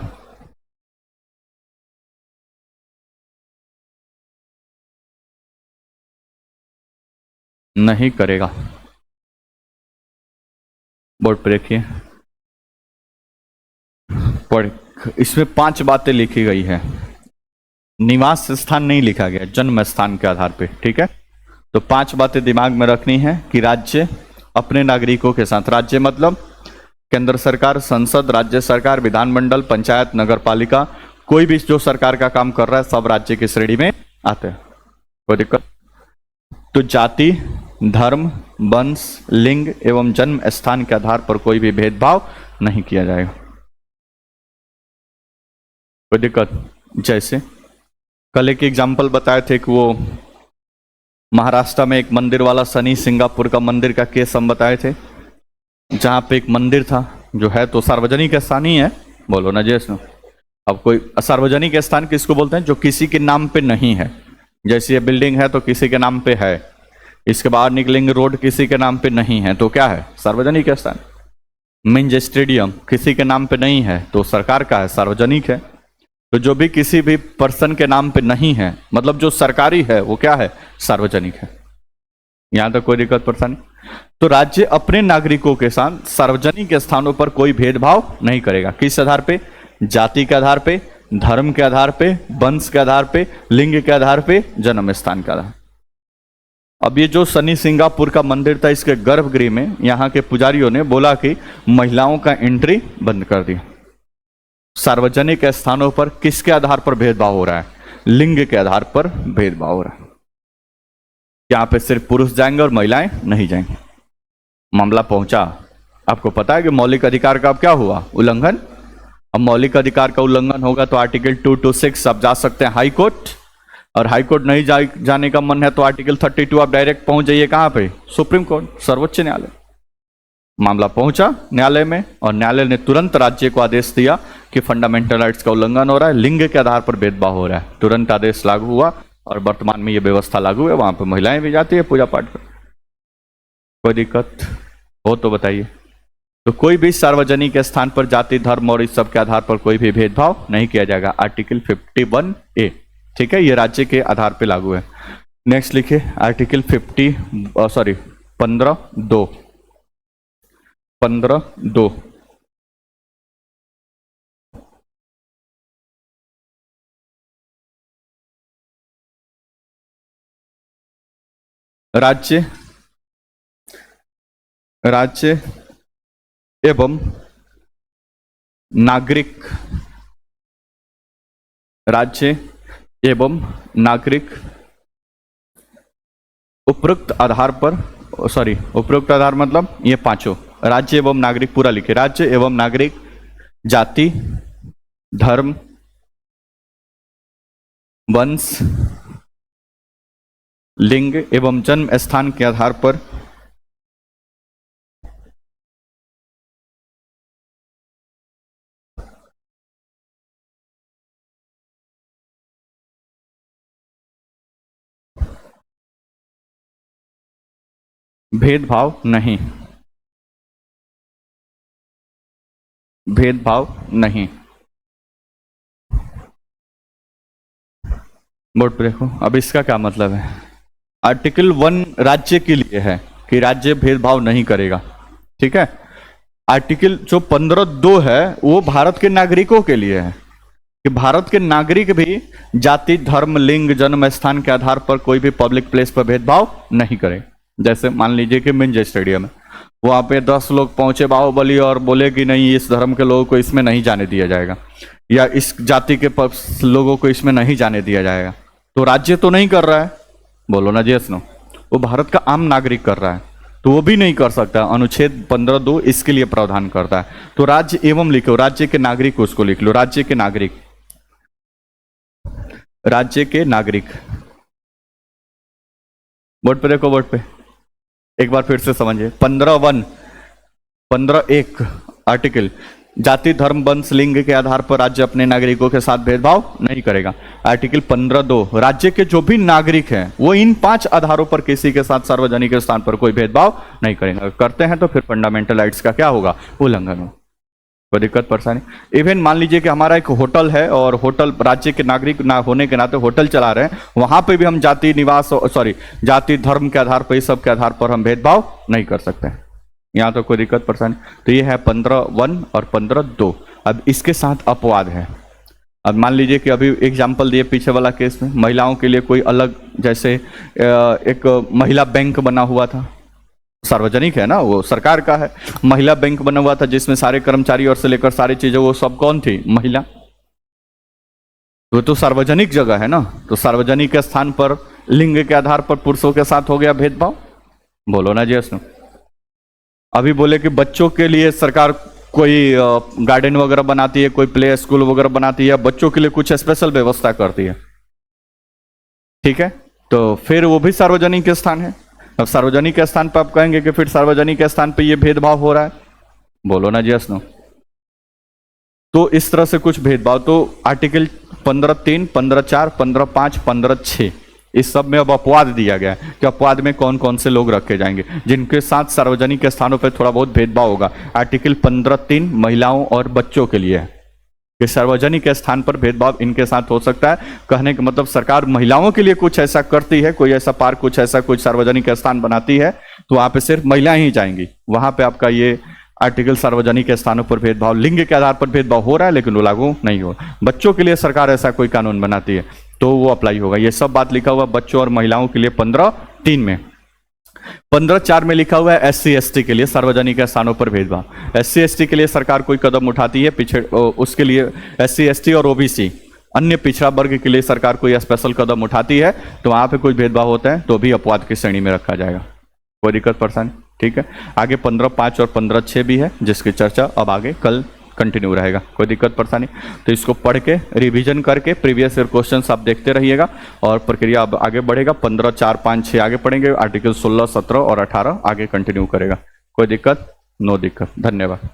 नहीं करेगा। बोर्ड पे देखिए, पढ़, इसमें 5 बातें लिखी गई है। निवास स्थान नहीं लिखा गया, जन्म स्थान के आधार पे, ठीक है। तो 5 बातें दिमाग में रखनी है कि राज्य अपने नागरिकों के साथ, राज्य मतलब केंद्र सरकार, संसद, राज्य सरकार, विधानमंडल, पंचायत, नगर पालिका, कोई भी जो सरकार का काम कर रहा है सब राज्य की श्रेणी में आते हैं, कोई दिक्कत। तो जाति, धर्म, वंश, लिंग एवं जन्म स्थान के आधार पर कोई भी भेदभाव नहीं किया जाएगा, कोई दिक्कत। जैसे कल एक एग्जाम्पल बताए थे कि वो महाराष्ट्र में एक मंदिर वाला शनि सिंगापुर का मंदिर का केस हम बताए थे, जहां पे एक मंदिर था जो है तो सार्वजनिक स्थान ही है, बोलो ना जैसे। अब कोई सार्वजनिक स्थान किसको बोलते हैं? जो किसी के नाम पे नहीं है, जैसे ये बिल्डिंग है तो किसी के नाम पे है, इसके बाहर निकलेंगे रोड किसी के नाम पे नहीं है तो क्या है? सार्वजनिक स्थान। मिंज स्टेडियम किसी के नाम पे नहीं है तो सरकार का है, सार्वजनिक है। तो जो भी किसी भी पर्सन के नाम पे नहीं है, मतलब जो सरकारी है वो क्या है? सार्वजनिक है। यहां तक कोई दिक्कत परेशानी? तो राज्य अपने नागरिकों के साथ सार्वजनिक स्थानों पर कोई भेदभाव नहीं करेगा। किस आधार पे? जाति के आधार पे, धर्म के आधार पे, वंश के आधार पे, लिंग के आधार पे, जन्म स्थान के आधार। अब ये जो शनि सिंगापुर का मंदिर था, इसके गर्भगृह में यहाँ के पुजारियों ने बोला कि महिलाओं का एंट्री बंद कर दिया। सार्वजनिक स्थानों पर किसके आधार पर भेदभाव हो रहा है? लिंग के आधार पर भेदभाव हो रहा है। यहाँ पे सिर्फ पुरुष जाएंगे और महिलाएं नहीं जाएंगे। मामला पहुंचा, आपको पता है कि मौलिक अधिकार का अब क्या हुआ? उल्लंघन। अब मौलिक अधिकार का उल्लंघन होगा तो आर्टिकल 2 to 6 आप जा सकते हैं हाई कोर्ट, और हाई कोर्ट नहीं जाने का मन है तो आर्टिकल 32 आप डायरेक्ट पहुंच जाइए कहां पे? सुप्रीम कोर्ट, सर्वोच्च न्यायालय। मामला पहुंचा न्यायालय में और न्यायालय ने तुरंत राज्य को आदेश दिया कि फंडामेंटल राइट्स का उल्लंघन हो रहा है, लिंग के आधार पर भेदभाव हो रहा है। तुरंत आदेश लागू हुआ और वर्तमान में यह व्यवस्था लागू है, वहां पर महिलाएं भी जाती है पूजा पाठ कर। कोई दिक्कत हो तो बताइए। तो कोई भी सार्वजनिक स्थान पर जाति, धर्म और इस सब के आधार पर कोई भी भेदभाव नहीं किया जाएगा। आर्टिकल 51A, ठीक है, ये राज्य के आधार पर लागू है। नेक्स्ट लिखिए आर्टिकल 15(2) राज्य एवं नागरिक, राज्य एवं नागरिक उपरोक्त आधार पर, उपरोक्त आधार मतलब ये पांचों, राज्य एवं नागरिक पूरा लिखे, राज्य एवं नागरिक जाति, धर्म, वंश, लिंग एवं जन्म स्थान के आधार पर भेदभाव नहीं, भेदभाव नहीं। बोर्ड पे देखो, अब इसका क्या मतलब है? आर्टिकल 1 राज्य के लिए है कि राज्य भेदभाव नहीं करेगा, ठीक है। आर्टिकल जो 15(2) है वो भारत के नागरिकों के लिए है कि भारत के नागरिक भी जाति, धर्म, लिंग, जन्म स्थान के आधार पर कोई भी पब्लिक प्लेस पर भेदभाव नहीं करे। जैसे मान लीजिए कि मिंज स्टेडियम है, वहां पे 10 लोग पहुंचे बाहुबली और बोले कि नहीं इस धर्म के लोगों को इसमें नहीं जाने दिया जाएगा, या इस जाति के लोगों को इसमें नहीं जाने दिया जाएगा, तो राज्य तो नहीं कर रहा है, बोलो ना जी, नो। वो भारत का आम नागरिक कर रहा है तो वो भी नहीं कर सकता। अनुच्छेद 15(2) इसके लिए प्रावधान करता है। तो राज्य एवं लिखो, राज्य के नागरिक, उसको लिख लो, राज्य के नागरिक, राज्य के नागरिक। बोर्ड पे देखो, बोर्ड पे एक बार फिर से समझिए। 15(1), 15(1) आर्टिकल, जाति धर्म वंश लिंग के आधार पर राज्य अपने नागरिकों के साथ भेदभाव नहीं करेगा। आर्टिकल 15(2), राज्य के जो भी नागरिक हैं वो इन 5 आधारों पर किसी के साथ सार्वजनिक स्थान पर कोई भेदभाव नहीं करेंगे। करते हैं तो फिर फंडामेंटल राइट्स का क्या होगा, उल्लंघन हो। कोई दिक्कत परेशानी। इवन मान लीजिए कि हमारा एक होटल है और होटल राज्य के नागरिक ना होने के नाते होटल चला रहे हैं, वहां पे भी हम जाति निवास जाति धर्म के आधार पर, इस सब के आधार पर हम भेदभाव नहीं कर सकते। यहाँ तो कोई दिक्कत परेशानी। तो ये है 15(1) और 15(2). अब इसके साथ अपवाद है। अब मान लीजिए कि अभी एग्जाम्पल दिए पीछे वाला केस में, महिलाओं के लिए कोई अलग, जैसे एक महिला बैंक बना हुआ था, सार्वजनिक है ना, वो सरकार का है, महिला बैंक बना हुआ था जिसमें सारे कर्मचारी और से लेकर सारी चीजें वो सब कौन थी, महिला। वो तो सार्वजनिक जगह है ना, तो सार्वजनिक के स्थान पर लिंग के आधार पर पुरुषों के साथ हो गया भेदभाव। बोलो ना जी, सुनो। अभी बोले कि बच्चों के लिए सरकार कोई गार्डन वगैरह बनाती है, कोई प्ले स्कूल वगैरह बनाती है, बच्चों के लिए कुछ स्पेशल व्यवस्था करती है, ठीक है, तो फिर वो भी सार्वजनिक स्थान है। अब सार्वजनिक स्थान पर आप कहेंगे कि फिर सार्वजनिक स्थान पर ये भेदभाव हो रहा है। बोलो ना जी, नो। तो इस तरह से कुछ भेदभाव, तो आर्टिकल 15(3), 15(4), 15(5), 15(6) इस सब में अब अपवाद दिया गया है कि अपवाद में कौन कौन से लोग रखे जाएंगे जिनके साथ सार्वजनिक स्थानों पर थोड़ा बहुत भेदभाव होगा। आर्टिकल 15(3) महिलाओं और बच्चों के लिए है कि सार्वजनिक स्थान पर भेदभाव इनके साथ हो सकता है। कहने का मतलब सरकार महिलाओं के लिए कुछ ऐसा करती है, कोई ऐसा पार्क, कुछ ऐसा कुछ सार्वजनिक स्थान बनाती है, तो वहां पे सिर्फ महिलाएं ही जाएंगी, वहां पे आपका ये आर्टिकल सार्वजनिक स्थानों पर भेदभाव, लिंग के आधार पर भेदभाव हो रहा है लेकिन वो लागू नहीं हो। बच्चों के लिए सरकार ऐसा कोई कानून बनाती है तो वो अप्लाई होगा। ये सब बात लिखा हुआ बच्चों और महिलाओं के लिए 15(3) में। 15(4) में लिखा हुआ है SC ST के लिए सार्वजनिक स्थानों पर भेदभाव। SC ST के लिए सरकार कोई कदम उठाती है, पीछे उसके लिए SC ST और OBC अन्य पिछड़ा वर्ग के लिए सरकार कोई स्पेशल कदम उठाती है तो वहां पे कोई भेदभाव होता है तो भी अपवाद की श्रेणी में रखा जाएगा। कोई दिक्कत परेशानी, ठीक है। आगे 15(5) और 15(6) भी है जिसकी चर्चा अब आगे कल कंटिन्यू रहेगा। कोई दिक्कत परेशानी, तो इसको पढ़ के रिवीजन करके प्रीवियस ईयर क्वेश्चंस आप देखते रहिएगा और प्रक्रिया अब आगे बढ़ेगा। 15, 4, 5, 6 आगे पढ़ेंगे, आर्टिकल 16, 17 और 18 आगे कंटिन्यू करेगा। कोई दिक्कत, नो दिक्कत। धन्यवाद।